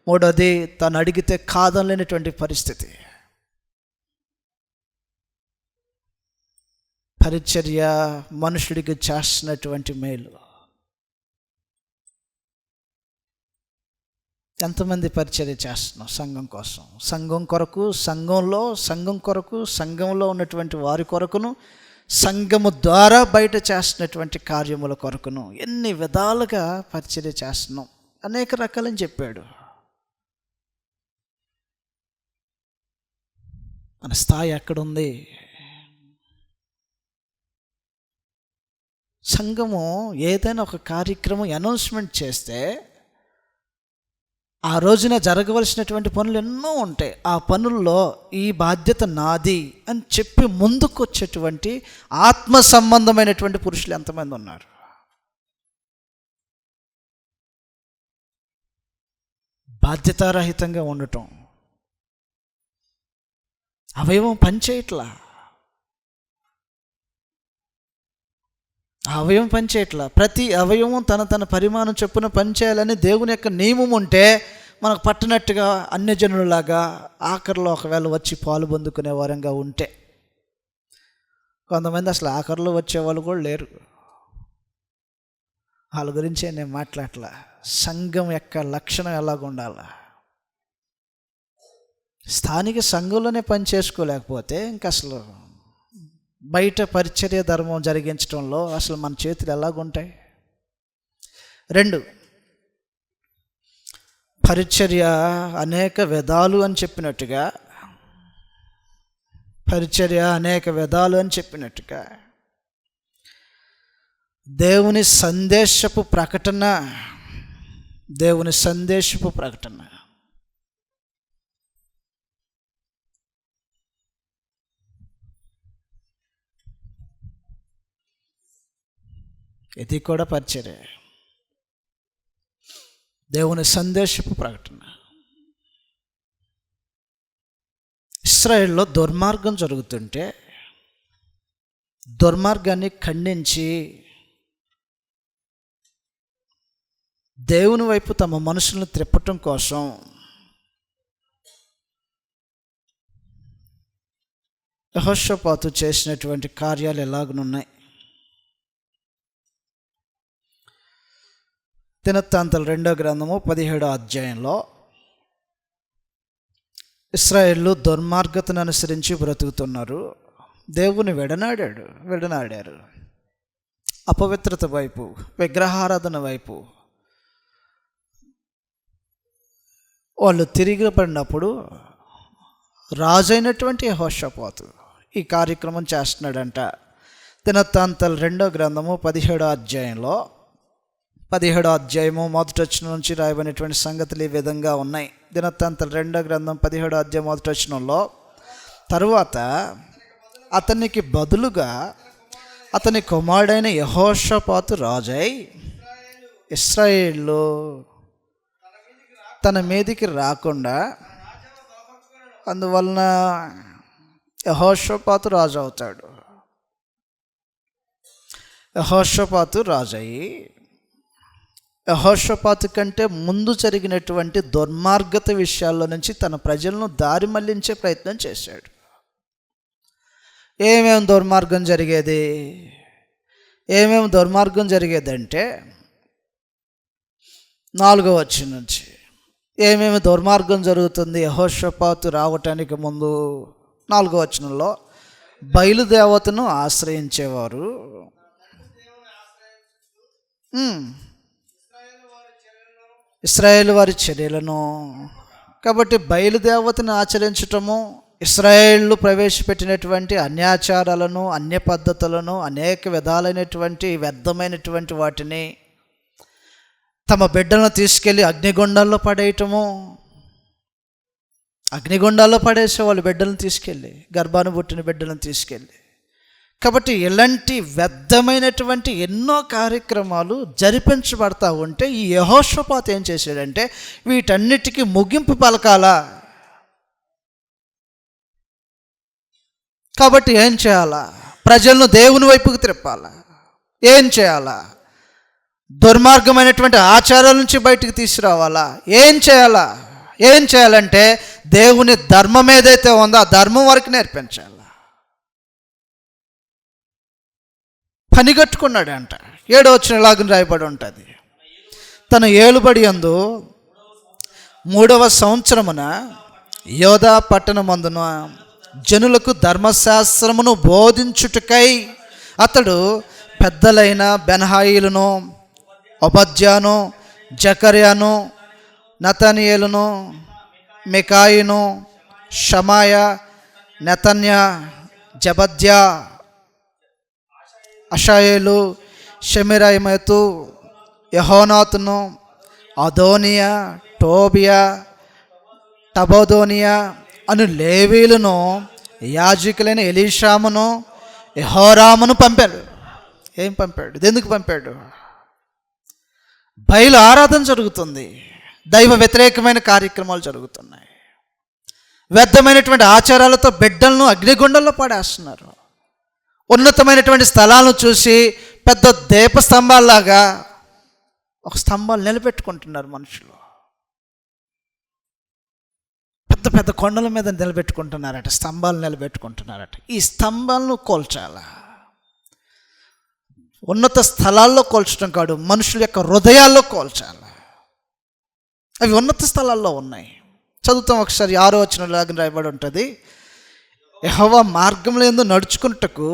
మూడోది తాను అడిగితే కాదనలేనటువంటి పరిస్థితి. పరిచర్య మనుషుడికి చేస్తున్నటువంటి మేలు. ఎంతమంది పరిచర్య చేస్తున్నాం సంఘం కోసం, సంఘం కొరకు, సంఘంలో ఉన్నటువంటి వారి కొరకును, సంఘము ద్వారా బయట చేస్తున్నటువంటి కార్యముల కొరకును ఎన్ని విధాలుగా పరిచర్య చేస్తున్నాం. అనేక రకాలని చెప్పాడు. మన స్థాయి ఎక్కడుంది? సంఘము ఏదైనా ఒక కార్యక్రమం అనౌన్స్మెంట్ చేస్తే ఆ రోజున జరగవలసినటువంటి పనులు ఎన్నో ఉంటాయి. ఆ పనుల్లో ఈ బాధ్యత నాది అని చెప్పి ముందుకు వచ్చేటువంటి ఆత్మ సంబంధమైనటువంటి పురుషులు ఎంతమంది ఉన్నారు? బాధ్యతారహితంగా ఉండటం, అవయవం పనిచేయట్లా, ప్రతి అవయవం తన పరిమాణం చొప్పున పనిచేయాలని దేవుని యొక్క నియమం ఉంటే మనకు పట్టినట్టుగా అన్యజనులాగా ఆఖరిలో ఒకవేళ వచ్చి పాలు పొందుకునే వారంగా ఉంటే, కొంతమంది అసలు ఆఖరిలో వచ్చేవాళ్ళు కూడా లేరు. వాళ్ళ గురించే నేను మాట్లాడలా. సంఘం యొక్క లక్షణం ఎలాగ ఉండాలా? స్థానిక సంఘంలోనే పని చేసుకోలేకపోతే ఇంక అసలు బయట పరిచర్య ధర్మం జరిగించడంలో అసలు మన చేతులు ఎలాగుంటాయి? 2, పరిచర్య అనేక విధాలు అని చెప్పినట్టుగా దేవుని సందేశపు ప్రకటన ఇది కూడా పరిచర్య. దేవుని సందేశపు ప్రకటన. ఇశ్రాయేల్లో దుర్మార్గం జరుగుతుంటే దుర్మార్గాన్ని ఖండించి దేవుని వైపు తమ మనసులను త్రిప్పటం కోసం యెహోషాపాతు చేసినటువంటి కార్యాలు ఎలాగనున్నాయి? దినవృత్తాంతాలు 2వ గ్రంథము 17వ అధ్యాయంలో ఇశ్రాయేలు దుర్మార్గతను అనుసరించి బ్రతుకుతున్నారు. దేవుని విడనాడారు. అపవిత్రత వైపు, విగ్రహారాధన వైపు వాళ్ళు తిరిగిపడినప్పుడు రాజైనటువంటి యెహోషాపాతు ఈ కార్యక్రమం చేస్తున్నాడంట. దినవృత్తాంతాలు 2వ గ్రంథము 17వ అధ్యాయంలో 17వ అధ్యాయము మొదటి వచనం నుంచి రాయబడినటువంటి సంగతులు ఈ విధంగా ఉన్నాయి. దినవృత్తాంతాలు 2వ గ్రంథం 17వ అధ్యాయం మొదటి వచనంలో, తరువాత అతనికి బదులుగా అతని కుమారుడైన యెహోషాపాతు రాజై ఇశ్రాయేలు తన మీదికి రాకుండా, అందువలన యెహోషాపాతు రాజు అవుతాడు. యెహోషాపాతు రాజయ్యి యెహోషాపాతు కంటే ముందు జరిగినటువంటి దుర్మార్గత విషయాల్లో నుంచి తన ప్రజలను దారి మళ్లించే ప్రయత్నం చేశాడు. ఏమేమి దుర్మార్గం జరిగేదంటే 4వ వచనం నుంచి ఏమేమి దుర్మార్గం జరుగుతుంది యెహోషాపాతు రావటానికి ముందు. 4వ వచనంలో బయలుదేవతను ఆశ్రయించేవారు, ఇశ్రాయేలు వారి చర్యలను. కాబట్టి బయలుదేవతను ఆచరించటము, ఇశ్రాయేళ్ళు ప్రవేశపెట్టినటువంటి అన్యాచారాలను, అన్య పద్ధతులను, అనేక విధాలైనటువంటి వ్యర్థమైనటువంటి వాటిని తమ బిడ్డలను తీసుకెళ్ళి అగ్నిగుండాల్లో పడేసేవాళ్ళు. బిడ్డలను తీసుకెళ్ళి, గర్భాన్ని పుట్టిన బిడ్డలను తీసుకెళ్ళి. కాబట్టి ఇలాంటి వ్యర్థమైనటువంటి ఎన్నో కార్యక్రమాలు జరిపించబడతా ఉంటే ఈ యెహోషాపాతు ఏం చేశాడంటే వీటన్నిటికీ ముగింపు పలకాలా. కాబట్టి ఏం చేయాలా? ప్రజలను దేవుని వైపుకి త్రిప్పాలా. ఏం చేయాలా? దుర్మార్గమైనటువంటి ఆచారాల నుంచి బయటికి తీసుకురావాలా. ఏం చేయాలంటే దేవుని ధర్మం ఏదైతే ఉందో ఆ ధర్మం వరకు నేర్పించాలి. పని కట్టుకున్నాడంట. 7వ వచనం ఇలాగ రాయబడి ఉంటుంది, తన ఏలుబడి యందు 3వ సంవత్సరమున యోధా పట్టణమందున జనులకు ధర్మశాస్త్రమును బోధించుటకై అతడు పెద్దలైన బెన్హాయిలను, ఒబద్యాను, జకర్యాను, నతనీయేలును, మికాయిను, షమాయ, నెతన్య, జబద్యా, అషాయేలు, షెమిరాయిమతు, యెహోనాతును, అదోనియా, టోబియా, టబోదోనియా అను లేవీలను, యాజకులైన ఎలీషామును, యెహోరామును పంపాడు. ఏం పంపాడు? ఎందుకు పంపాడు? బయలు ఆరాధన జరుగుతుంది, దైవ వ్యతిరేకమైన కార్యక్రమాలు జరుగుతున్నాయి, వ్యర్థమైనటువంటి ఆచారాలతో బిడ్డలను అగ్నిగుండంలో పడేస్తున్నారు. ఉన్నతమైనటువంటి స్థలాలను చూసి పెద్ద దీపస్తంభాల్లాగా ఒక స్తంభాలు నిలబెట్టుకుంటున్నారు మనుషులు. పెద్ద పెద్ద కొండల మీద నిలబెట్టుకుంటున్నారట, స్తంభాలు నిలబెట్టుకుంటున్నారట. ఈ స్తంభాలను కోల్చాలా? ఉన్నత స్థలాల్లో కోల్చడం కాదు, మనుషుల యొక్క హృదయాల్లో కోల్చాలి. అవి ఉన్నత స్థలాల్లో ఉన్నాయి. చదువుతాం ఒకసారి. 6వ వచనంలాగా రాయబడి ఉంటుంది, యెహోవా మార్గంలో యందు నడుచుకున్నటకు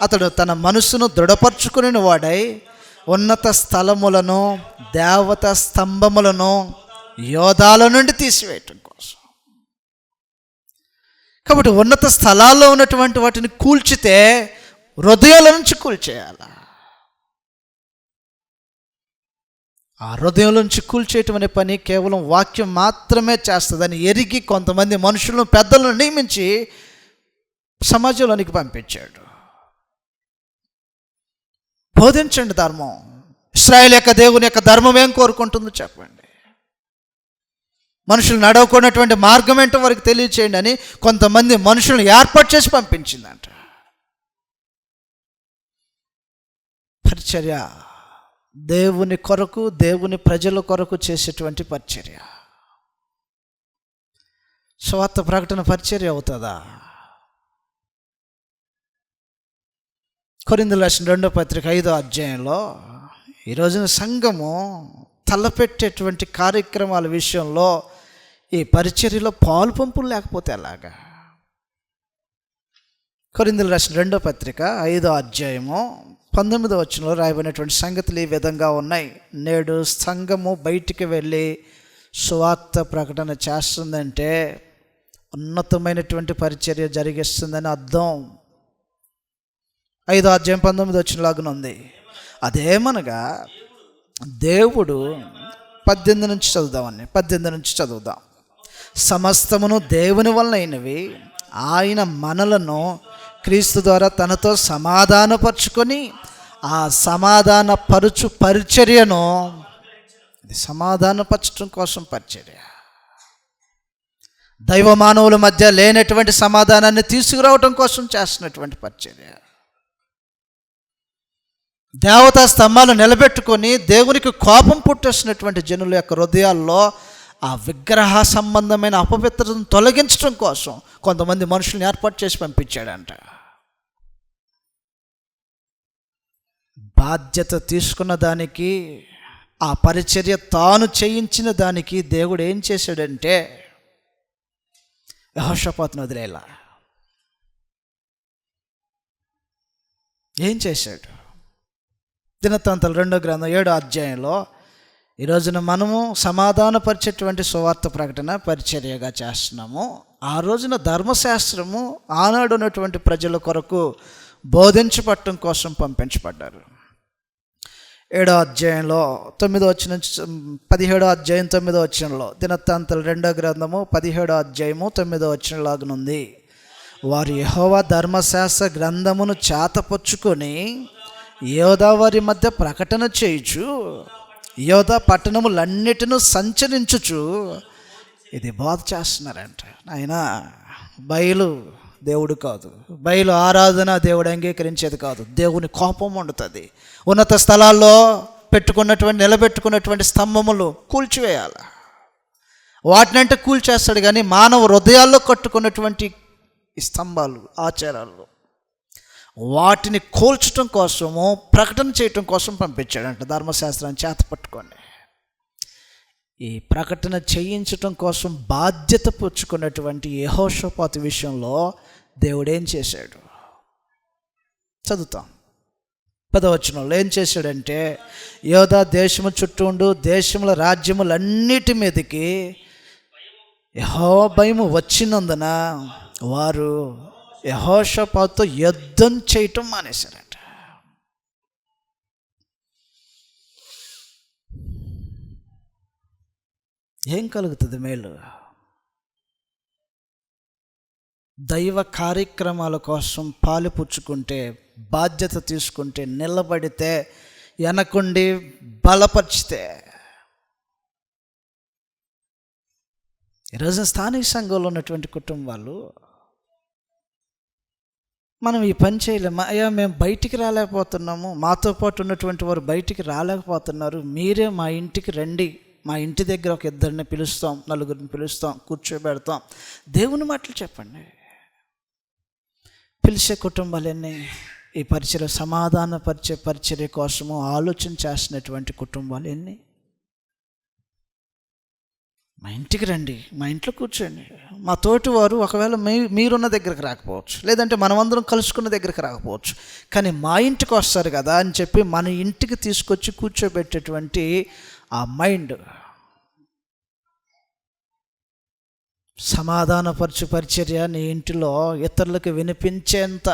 అతడు తన మనస్సును దృఢపరచుకుని వాడై ఉన్నత స్థలములను, దేవత స్తంభములను యోధాల నుండి తీసివేయటం కోసం. కాబట్టి ఉన్నత స్థలాల్లో ఉన్నటువంటి వాటిని కూల్చితే హృదయాల నుంచి కూల్చేయాలి. ఆ హృదయం నుంచి కూల్చేయటం అనే పని కేవలం వాక్యం మాత్రమే చేస్తుందని ఎరిగి కొంతమంది మనుషులను, పెద్దలను నియమించి సమాజంలోనికి పంపించాడు. బోధించండి ధర్మం. ఇశ్రాయేలు యొక్క దేవుని యొక్క ధర్మం ఏం కోరుకుంటుందో చెప్పండి. మనుషులు నడవకున్నటువంటి మార్గం ఏంటో వారికి తెలియచేయండి అని కొంతమంది మనుషులను ఏర్పాటు చేసి పంపించిందంట. పరిచర్య దేవుని కొరకు, దేవుని ప్రజల కొరకు చేసేటువంటి పరిచర్య. సువార్త ప్రకటన పరిచర్య అవుతుందా? కొరింథీయులకు రాసిన 2వ పత్రిక 5వ అధ్యాయంలో ఈ రోజున సంఘము తలపెట్టేటువంటి కార్యక్రమాల విషయంలో ఈ పరిచర్యలో పాలు పంపులు లేకపోతే ఎలాగా? కొరింథీయులకు రాసిన 2వ పత్రిక 5వ అధ్యాయము 19వ వచనంలో రాయబడినటువంటి సంగతులు ఈ విధంగా ఉన్నాయి. నేడు సంఘము బయటికి వెళ్ళి సువార్త ప్రకటన చేస్తుందంటే ఉన్నతమైనటువంటి పరిచర్య జరిగిస్తుందని అర్థం. 5వ అధ్యాయం 19వ వచనంలాగా ఉంది. అదేమనగా దేవుడు 18 నుంచి చదువుదామని 18 నుంచి చదువుదాం. సమస్తమును దేవుని వలన అయినవి, ఆయన మనలను క్రీస్తు ద్వారా తనతో సమాధానపరుచుకొని ఆ సమాధానపరుచు పరిచర్యను, ఇది సమాధానపరచడం కోసం పరిచర్య, దైవ మానవుల మధ్య లేనటువంటి సమాధానాన్ని తీసుకురావటం కోసం చేస్తున్నటువంటి పరిచర్య. దేవతా స్తంభాలు నిలబెట్టుకొని దేవునికి కోపం పుట్టేసినటువంటి జనుల యొక్క హృదయాల్లో ఆ విగ్రహ సంబంధమైన అపవిత్రతను తొలగించడం కోసం కొంతమంది మనుషుల్ని ఏర్పాటు చేసి పంపించాడంట. బాధ్యత తీసుకున్న దానికి, ఆ పరిచర్య తాను చేయించిన దానికి దేవుడు ఏం చేశాడంటే యెహోషాపాతును వదిలేలా. ఏం చేశాడు? దినవృత్తాంతాలు 2వ గ్రంథం 7వ అధ్యాయంలో ఈ రోజున మనము సమాధానపరిచేటువంటి సువార్త ప్రకటన పరిచర్యగా చేస్తున్నాము. ఆ రోజున ధర్మశాస్త్రము ఆనాడు ఉన్నటువంటి ప్రజల కొరకు బోధించబడటం కోసం పంపించబడ్డారు. 7వ అధ్యాయంలో 9వ వచనం నుంచి 17వ అధ్యాయం 9వ వచనంలో, దినవృత్తాంతాలు 2వ గ్రంథము 17వ అధ్యాయము 9వ వచనంలాగునుంది. వారు యెహోవా ధర్మశాస్త్ర గ్రంథమును చేతపొచ్చుకొని యోధా వారి మధ్య ప్రకటన చేయుచు, యోధా పట్టణములన్నిటినూ సంచరించుచు ఇది బోధ చేస్తున్నారంట. ఆయన బయలు దేవుడు కాదు, బయలు ఆరాధన దేవుడు అంగీకరించేది కాదు. దేవుని కోపం ఉంటుంది. ఉన్నత స్థలాల్లో నిలబెట్టుకున్నటువంటి స్తంభములు కూల్చివేయాలి. వాటినంటే కూల్చేస్తాడు, కానీ మానవ హృదయాల్లో కట్టుకున్నటువంటి ఈ స్తంభాలు, ఆచారాలు, వాటిని కూల్చడం కోసము, ప్రకటన చేయటం కోసం పంపించాడంట ధర్మశాస్త్రాన్ని చేత పట్టుకోండి. ఈ ప్రకటన చేయించటం కోసం బాధ్యత పుచ్చుకున్నటువంటి యెహోషాపాతు విషయంలో దేవుడు ఏం చేశాడు చదువుతాం. 10వ వచనంలో ఏం చేశాడంటే, యోధా దేశము చుట్టూ ఉండు దేశముల రాజ్యములన్నిటి మీదకి యెహోవా భయము వచ్చినందున వారు యెహోషాపాతుతో యుద్ధం చేయటం మానేశారంట. ఏం కలుగుతుంది మేలు? దైవ కార్యక్రమాల కోసం పాలు పుచ్చుకుంటే, బాధ్యత తీసుకుంటే, నిలబడితే, వెనకుండి బలపరిచితే. ఈరోజు స్థానిక సంఘంలో ఉన్నటువంటి కుటుంబాలు మనం ఈ పని చేయలేము. అయ్యా మేము బయటికి రాలేకపోతున్నాము, మాతో పాటు ఉన్నటువంటి వారు బయటికి రాలేకపోతున్నారు, మీరే మా ఇంటికి రండి, మా ఇంటి దగ్గర ఒక 2 పిలుస్తాం, 4 పిలుస్తాం, కూర్చోబెడతాం, దేవుని మాటలు చెప్పండి. పిలిచే కుటుంబాలన్నీ ఈ పరిచర్య సమాధానపరిచే పరిచర్య కోసము ఆలోచన చేస్తున్నటువంటి కుటుంబాలు ఎన్ని? మా ఇంటికి రండి, మా ఇంట్లో కూర్చోండి. మా తోటి వారు ఒకవేళ మీరున్న దగ్గరికి రాకపోవచ్చు, లేదంటే మనమందరం కలుసుకున్న దగ్గరికి రాకపోవచ్చు, కానీ మా ఇంటికి వస్తారు కదా అని చెప్పి మన ఇంటికి తీసుకొచ్చి కూర్చోబెట్టేటువంటి ఆ మైండ్, సమాధానపరచు పరిచర్య నీ ఇంటిలో ఇతరులకు వినిపించేంత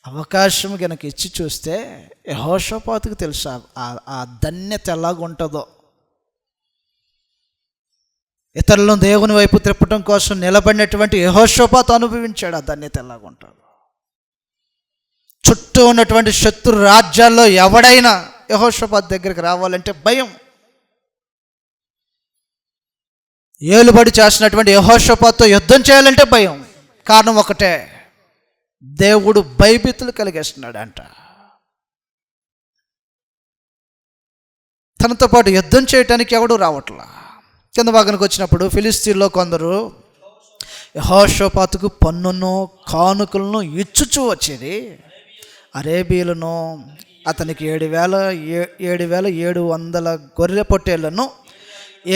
అవకాశం కనుక ఇచ్చి చూస్తే యెహోషాపాతుకు తెలుసు ఆ ధన్యత ఎలాగుంటుందో. ఇతరులను దేవుని వైపు తిప్పటం కోసం నిలబడినటువంటి యెహోషాపాతు అనుభవించాడు ఆ ధన్యత ఎలాగుంటుందో. చుట్టూ ఉన్నటువంటి శత్రు రాజ్యాల్లో ఎవడైనా యెహోషాపాతు దగ్గరికి రావాలంటే భయం. ఏలుబడి చేసినటువంటి యెహోషాపాతుతో యుద్ధం చేయాలంటే భయం. కారణం ఒకటే, దేవుడు భయభీతులు కలిగేస్తున్నాడు అంట. తనతో పాటు యుద్ధం చేయటానికి ఎవడు రావట్లా. కింద భాగానికి వచ్చినప్పుడు ఫిలిస్తీన్లో కొందరు యెహోషాపాతుకు పన్నును కానుకలను ఇచ్చుచూ వచ్చేది. అరేబీలను అతనికి 7,700 గొర్రె పొట్టేళ్లను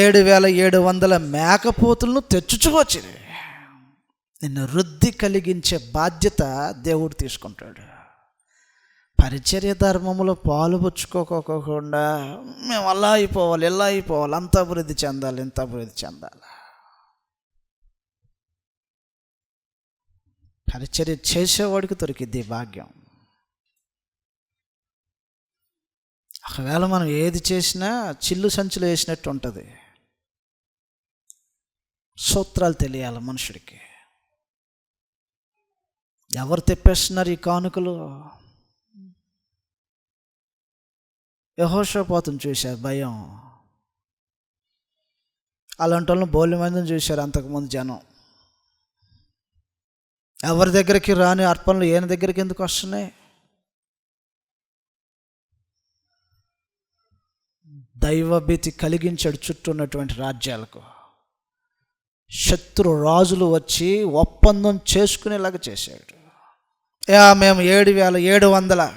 7,700 మేకపోతులను తెచ్చుచూ వచ్చింది. నిన్ను వృద్ధి కలిగించే బాధ్యత దేవుడు తీసుకుంటాడు. పరిచర్య ధర్మములో పాలుపుచ్చుకోకుండా మేము అలా అయిపోవాలి, ఇలా అయిపోవాలి, అంత అభివృద్ధి చెందాలి, ఇంత అభివృద్ధి చెందాలి. పరిచర్య చేసేవాడికి దొరికిద్ది భాగ్యం. ఒకవేళ మనం ఏది చేసినా చిల్లు సంచులు వేసినట్టు ఉంటుంది. సూత్రాలు తెలియాలి మనుషుడికి. ఎవరు తెప్పేస్తున్నారు ఈ కానుకలు? యెహోషాపాతును చూశారు భయం. అలాంటి వాళ్ళని బోల్లి మందిని చూశారు అంతకుముందు జనం. ఎవరి దగ్గరికి రాని అర్పణలు ఈయన దగ్గరికి ఎందుకు వస్తున్నాయి? దైవభీతి కలిగించాడు చుట్టూ ఉన్నటువంటి రాజ్యాలకు. శత్రు రాజులు వచ్చి ఒప్పందం చేసుకునేలాగా చేశాడు. మేము 7,700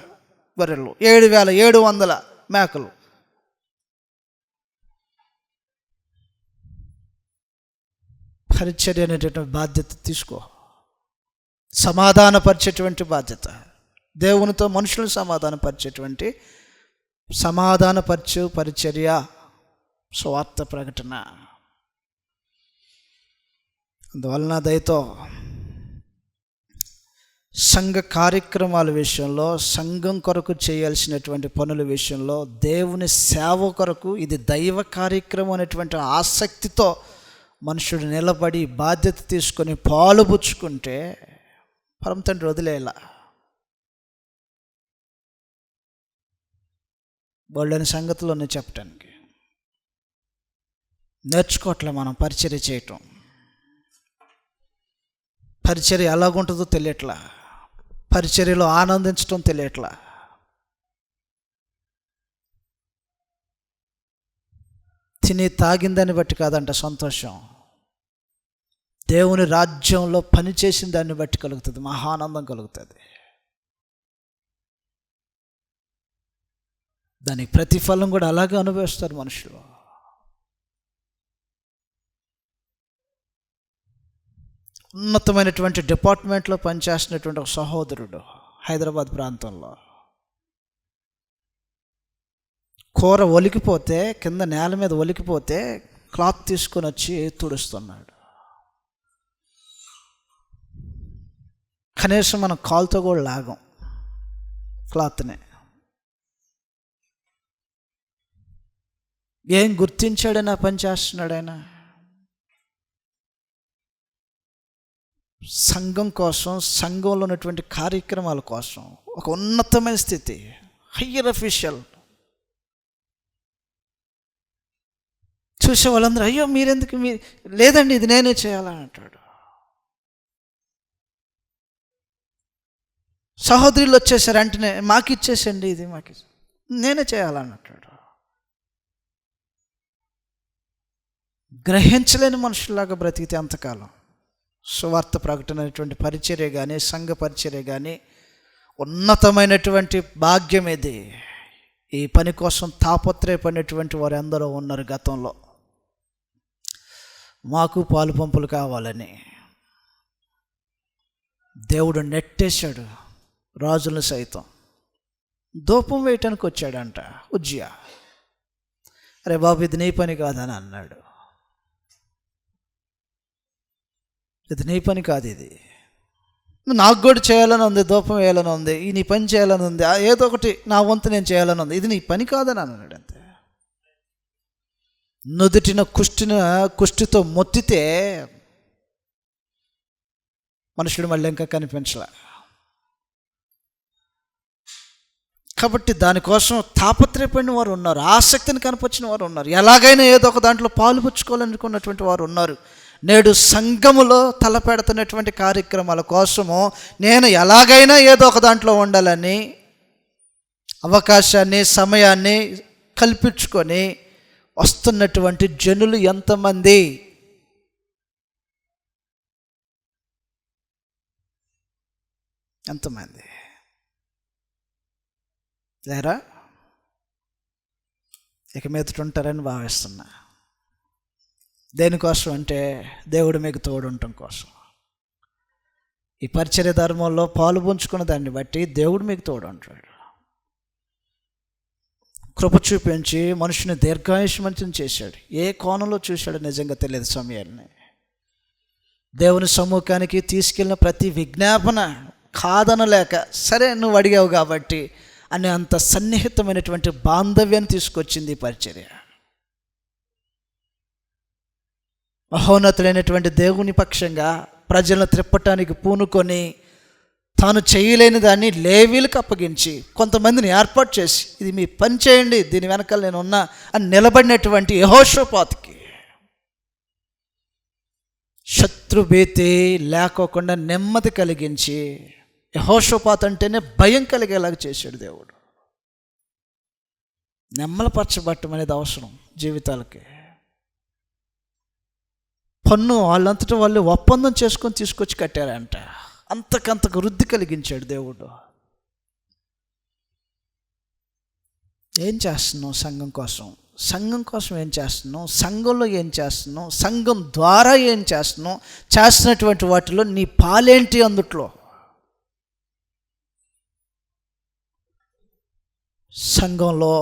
గొర్రెలు, 7,700 మేకలు. పరిచర్య అనేటటువంటి బాధ్యత తీసుకో. సమాధానపరిచేటువంటి బాధ్యత, దేవునితో మనుషులను సమాధానపరిచేటువంటి సమాధానపరచు పరిచర్య, స్వార్థ ప్రకటన. అందువలన దయతో సంఘ కార్యక్రమాల విషయంలో, సంఘం కొరకు చేయాల్సినటువంటి పనుల విషయంలో, దేవుని సేవ కొరకు ఇది దైవ కార్యక్రమం అనేటువంటి ఆసక్తితో మనుషుడు నిలబడి బాధ్యత తీసుకొని పాలుపుచ్చుకుంటే పరమ తండ్రి వదిలేలా. వాళ్ళని సంగతిలోనే చెప్పటానికి నేర్చుకోవట్లే మనం పరిచర్య చేయటం. పరిచర్య ఎలాగుంటుందో తెలియట్లా, పరిచర్యలో ఆనందించటం తెలియట్లా. తిని తాగిందాన్ని బట్టి కాదంట సంతోషం, దేవుని రాజ్యంలో పని చేసిన దాన్ని బట్టి కలుగుతుంది, మహానందం కలుగుతుంది. దానికి ప్రతిఫలం కూడా అలాగే అనుభవిస్తారు మనుషులు. ఉన్నతమైనటువంటి డిపార్ట్మెంట్లో పనిచేస్తున్నటువంటి ఒక సహోదరుడు హైదరాబాద్ ప్రాంతంలో కూర ఒలికిపోతే, కింద నేల మీద ఒలికిపోతే క్లాత్ తీసుకొని వచ్చి తుడుస్తున్నాడు. కనీసం మనం కాలుతో కూడా లాగం క్లాత్ని. ఏం గుర్తించాడైనా పని చేస్తున్నాడు ఆయన. సంఘం కోసం, సంఘంలో ఉన్నటువంటి కార్యక్రమాల కోసం ఒక ఉన్నతమైన స్థితి, హయ్యర్ అఫీషియల్. చూసే వాళ్ళందరూ అయ్యో మీరెందుకు, లేదండి ఇది నేనే చేయాలని అంటాడు. సహోదరులు వచ్చేసారు వెంటనే, మాకు ఇచ్చేసండి ఇది, మాకు నేనే చేయాలని అంటాడు. గ్రహించలేని మనుషుల్లాగా బ్రతికితే అంతకాలం సువార్త ప్రకటన అనేటువంటి పరిచర్య కానీ, సంఘ పరిచర్య కానీ ఉన్నతమైనటువంటి భాగ్యం ఇది. ఈ పని కోసం తాపత్రయపడినటువంటి వారు ఎందరో ఉన్నారు గతంలో. మాకు పాలు పంపులు కావాలని దేవుడు నెట్టేశాడు రాజులను సైతం. ధూపం వేయటానికి వచ్చాడంట ఉజ్జియా. అరే బాబు ఇది నీ పని కాదని అన్నాడు. ఇది నీ పని కాదు, ఇది నాకు కూడా చేయాలని ఉంది, ధూపం వేయాలని ఉంది, ఈ నీ పని చేయాలని ఉంది, ఏదో ఒకటి నా వంతు నేను చేయాలని ఉంది, ఇది నీ పని కాదని అన్నాడు అంతే. నుదుటిన కుష్టితో మొత్తితే మనుషుడు మళ్ళీ ఇంకా కనిపించలే. కాబట్టి దానికోసం తాపత్రయపడిన వారు ఉన్నారు, ఆసక్తిని కనపరిచిన వారు ఉన్నారు, ఎలాగైనా ఏదో ఒక దాంట్లో పాలుపుచ్చుకోవాలనుకున్నటువంటి వారు ఉన్నారు. నేడు సంఘములో తలపెడుతున్నటువంటి కార్యక్రమాల కోసము నేను ఎలాగైనా ఏదో ఒక దాంట్లో ఉండాలని అవకాశాన్ని, సమయాన్ని కల్పించుకొని వస్తున్నటువంటి జనులు ఎంతమంది? ఎంతమంది లేరా? ఇక మీదట ఉంటారని భావిస్తున్నా. దేనికోసం అంటే దేవుడు మీకు తోడు ఉండటం కోసం. ఈ పరిచర్య ధర్మంలో పాలు పంచుకున్న దాన్ని బట్టి దేవుడు మీకు తోడు ఉంటాడు. కృప చూపించి మనుషుని దీర్ఘాయుష్మంతం చేశాడు. ఏ కోణంలో చూశాడో నిజంగా తెలియదు. సమయాన్ని దేవుని సమ్ముఖానికి తీసుకెళ్ళిన ప్రతి విజ్ఞాపన కాదనలేక, సరే నువ్వు అడిగావు కాబట్టి అనే అంత సన్నిహితమైనటువంటి బాంధవ్యాన్ని తీసుకొచ్చింది ఈ పరిచర్య. మహోన్నతులైనటువంటి దేవుని పక్షంగా ప్రజలను త్రిప్పటానికి పూనుకొని తాను చేయలేని దాన్ని లేవీలకు అప్పగించి కొంతమందిని ఏర్పాటు చేసి ఇది మీ పని చేయండి, దీని వెనకాల నేను ఉన్నా అని నిలబడినటువంటి యెహోషాపాతుకి శత్రుభీతి లేకోకుండా నెమ్మది కలిగించి యెహోషాపాతు అంటేనే భయం కలిగేలాగా చేశాడు దేవుడు. నెమ్మలపరచబట్టం అనేది అవసరం జీవితాలకి. పన్ను వాళ్ళంతటా వాళ్ళు ఒప్పందం చేసుకొని తీసుకొచ్చి కట్టారంట. అంతకంతకు వృద్ధి కలిగించాడు దేవుడు. ఏం చేస్తున్నావు సంఘం కోసం? సంఘం కోసం ఏం చేస్తున్నావు? సంఘంలో ఏం చేస్తున్నావు? సంఘం ద్వారా ఏం చేస్తున్నావు? చేస్తున్నటువంటి వాటిలో నీ పాలేంటి? అందుట్లో సంఘంలో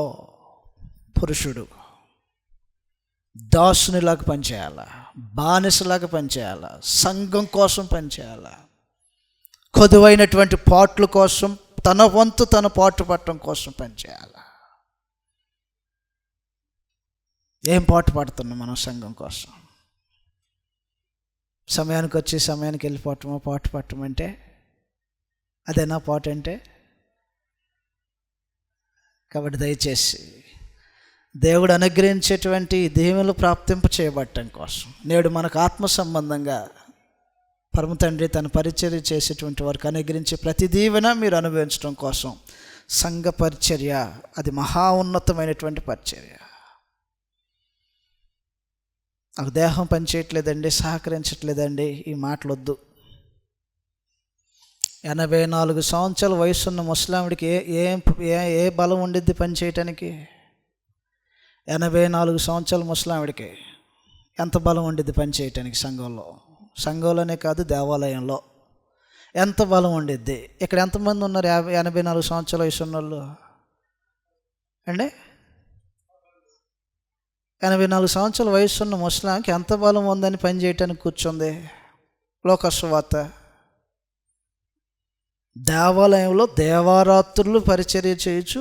పురుషుడు దాసునిలాగా పనిచేయాలా, బానిసలాగా పనిచేయాలా, సంఘం కోసం పనిచేయాలా, కొదువైనటువంటి పాటల కోసం తన వంతు తన పాటు పట్టడం కోసం పనిచేయాలా. ఏం పాటు పడుతున్నాం మనం సంఘం కోసం? సమయానికి వచ్చి సమయానికి వెళ్ళిపోవటమో పాటు పట్టడం అంటే అదేనా పాటు అంటే? కాబట్టి దయచేసి దేవుడు అనుగ్రహించేటువంటి దీవెనలు ప్రాప్తింప చేయబట్టడం కోసం నేడు మనకు ఆత్మ సంబంధంగా పరమ తండ్రి తన పరిచర్య చేసేటువంటి వారికి అనుగ్రహించే ప్రతి దీవెన మీరు అనుభవించడం కోసం సంఘ పరిచర్య అది మహా ఉన్నతమైనటువంటి పరిచర్య. నాకు దేహం పనిచేయట్లేదండి, సహకరించట్లేదండి, ఈ మాటలు వద్దు. 84 సంవత్సరాల వయసున్న ముసలావిడికి ఏ బలం ఉండిద్ది పని చేయటానికి? 84 సంవత్సరాల ముసలావిడికి ఎంత బలం ఉండిద్ది పని చేయటానికి? సంఘంలోనే కాదు, దేవాలయంలో ఎంత బలం ఉండిద్ది? ఇక్కడ ఎంతమంది ఉన్నారు 84 సంవత్సరాల వయసు ఉన్న వాళ్ళు అండి? 84 సంవత్సరాల వయసున్న ముసలాంకి ఎంత బలం ఉందని పని చేయటానికి కూర్చుంది? లోకసువార్త దేవాలయంలో దేవారాత్రులు పరిచర్య చేయొచ్చు.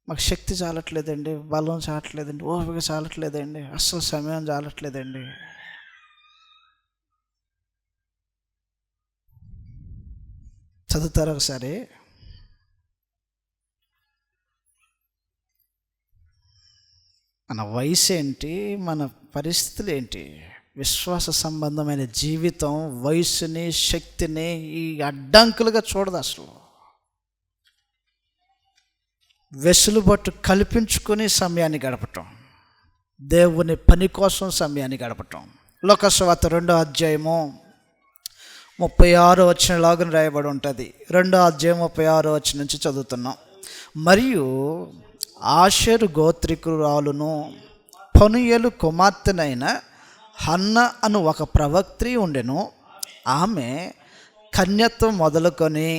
మాకు శక్తి చాలట్లేదండి, బలం చాలట్లేదండి, ఓపిక చాలట్లేదండి, అస్సలు సమయం చాలట్లేదండి. చదువుతారు ఒకసారి. మన వయసు ఏంటి, మన పరిస్థితులు ఏంటి? విశ్వాస సంబంధమైన జీవితం వయసుని, శక్తిని ఈ అడ్డంకులుగా చూడదు. అసలు వెసులుబాటు కల్పించుకొని సమయాన్ని గడపటం, దేవుని పని కోసం సమయాన్ని గడపటం. లోకసువార్త 2వ అధ్యాయము 36వ వచనంలాగా రాయబడి ఉంటుంది. 2వ అధ్యాయం 36వ వచనం నుంచి చదువుతున్నాం. మరియు ఆషేరు గోత్రికురాలును పనుయేలు కుమార్తెనైన హన్న అను ఒక ప్రవక్త్రి ఉండెను. ఆమె కన్యత్వం మొదలుకొని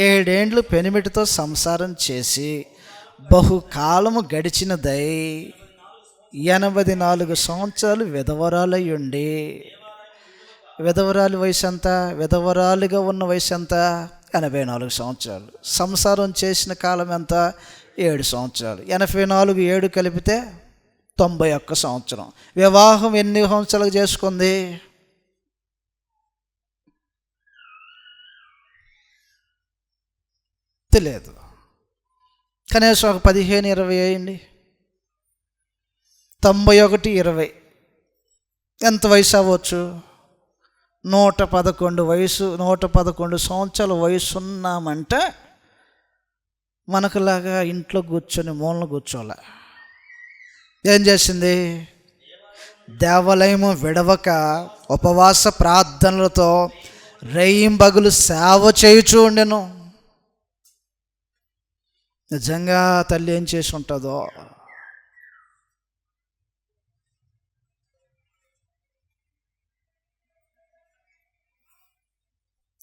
7 ఏండ్లు పెనిమిటితో సంసారం చేసి బహుకాలము గడిచినదై 84 సంవత్సరాలు విధవరాలై ఉండి, విధవరాలి వయసు ఎంత? విధవరాలిగా ఉన్న వయసు ఎంత? 84 సంవత్సరాలు. సంసారం చేసిన కాలం ఎంత? 7 సంవత్సరాలు. 84 7 కలిపితే 91 సంవత్సరం. వివాహం ఎన్ని సంవత్సరాలు చేసుకుంది? తెలియదు. కనీసం ఒక 15-20 అయ్యండి. 91-20 ఎంత వయసు అవ్వచ్చు? 111 సంవత్సరాల వయసు ఉన్నామంటే మనకులాగా ఇంట్లో కూర్చొని మూలన కూర్చోలే. ఏం చేసింది? దేవాలయము విడవక ఉపవాస ప్రార్థనలతో రేయింబగలు సేవ చేయుచూ ఉండెను. నిజంగా తల్లి ఏం చేసి ఉంటుందో.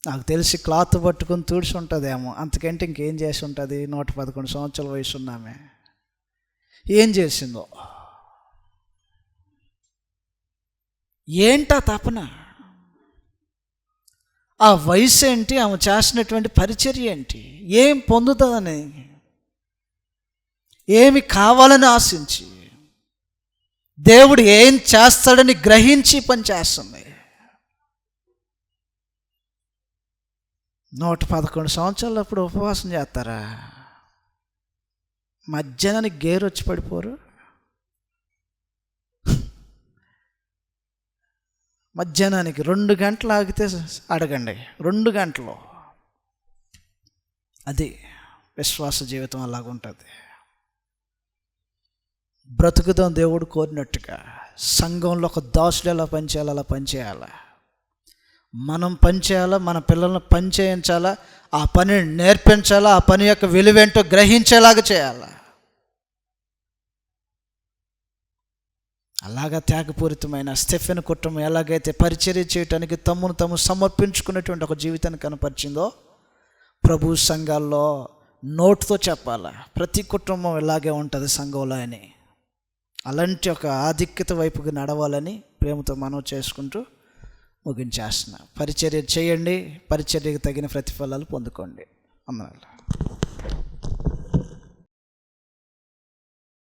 నాకు తెలిసి క్లాత్ పట్టుకొని తుడిచి ఉంటుందేమో, అంతకంటే ఇంకేం చేసి ఉంటుంది? 111 సంవత్సరాల వయసు ఉన్నామే. ఏం చేసిందో ఏంటా తపన? ఆ వయసు ఏంటి? ఆమె చేసినటువంటి పరిచర్య ఏంటి? ఏం పొందుతుందని, ఏమి కావాలని ఆశించి, దేవుడు ఏం చేస్తాడని గ్రహించి పని చేస్తుంది. 111 సంవత్సరాలప్పుడు ఉపవాసం చేస్తారా? మధ్యాహ్నానికి గేరు వచ్చి పడిపోరు? మధ్యాహ్నానికి 2 గంటలు ఆగితే అడగండి, 2 గంటలు. అది విశ్వాస జీవితం అలాగుంటుంది. బ్రతుకుదాం దేవుడు కోరినట్టుగా. సంఘంలో ఒక దాసులు ఎలా పనిచేయాలి అలా పనిచేయాలి. మనం పనిచేయాలా, మన పిల్లలను పని చేయించాలా, ఆ పనిని నేర్పించాలా, ఆ పని యొక్క విలువేంటో గ్రహించేలాగా చేయాలా. అలాగా త్యాగపూరితమైన స్టెఫెన్ కుటుంబం ఎలాగైతే పరిచర్య చేయటానికి తమ్మును తాము సమర్పించుకునేటువంటి ఒక జీవితాన్ని కనపరిచిందో, ప్రభు సంఘాల్లో నోటుతో చెప్పాలా ప్రతి కుటుంబం ఇలాగే ఉంటుంది సంఘంలో అని. అలాంటి ఒక ఆధిక్యత వైపుకి నడవాలని ప్రేమతో మనం చేసుకుంటూ ముగించేస్తున్నా. పరిచర్య చేయండి, పరిచర్యకు తగిన ప్రతిఫలాలు పొందుకోండి. అన్నాడు.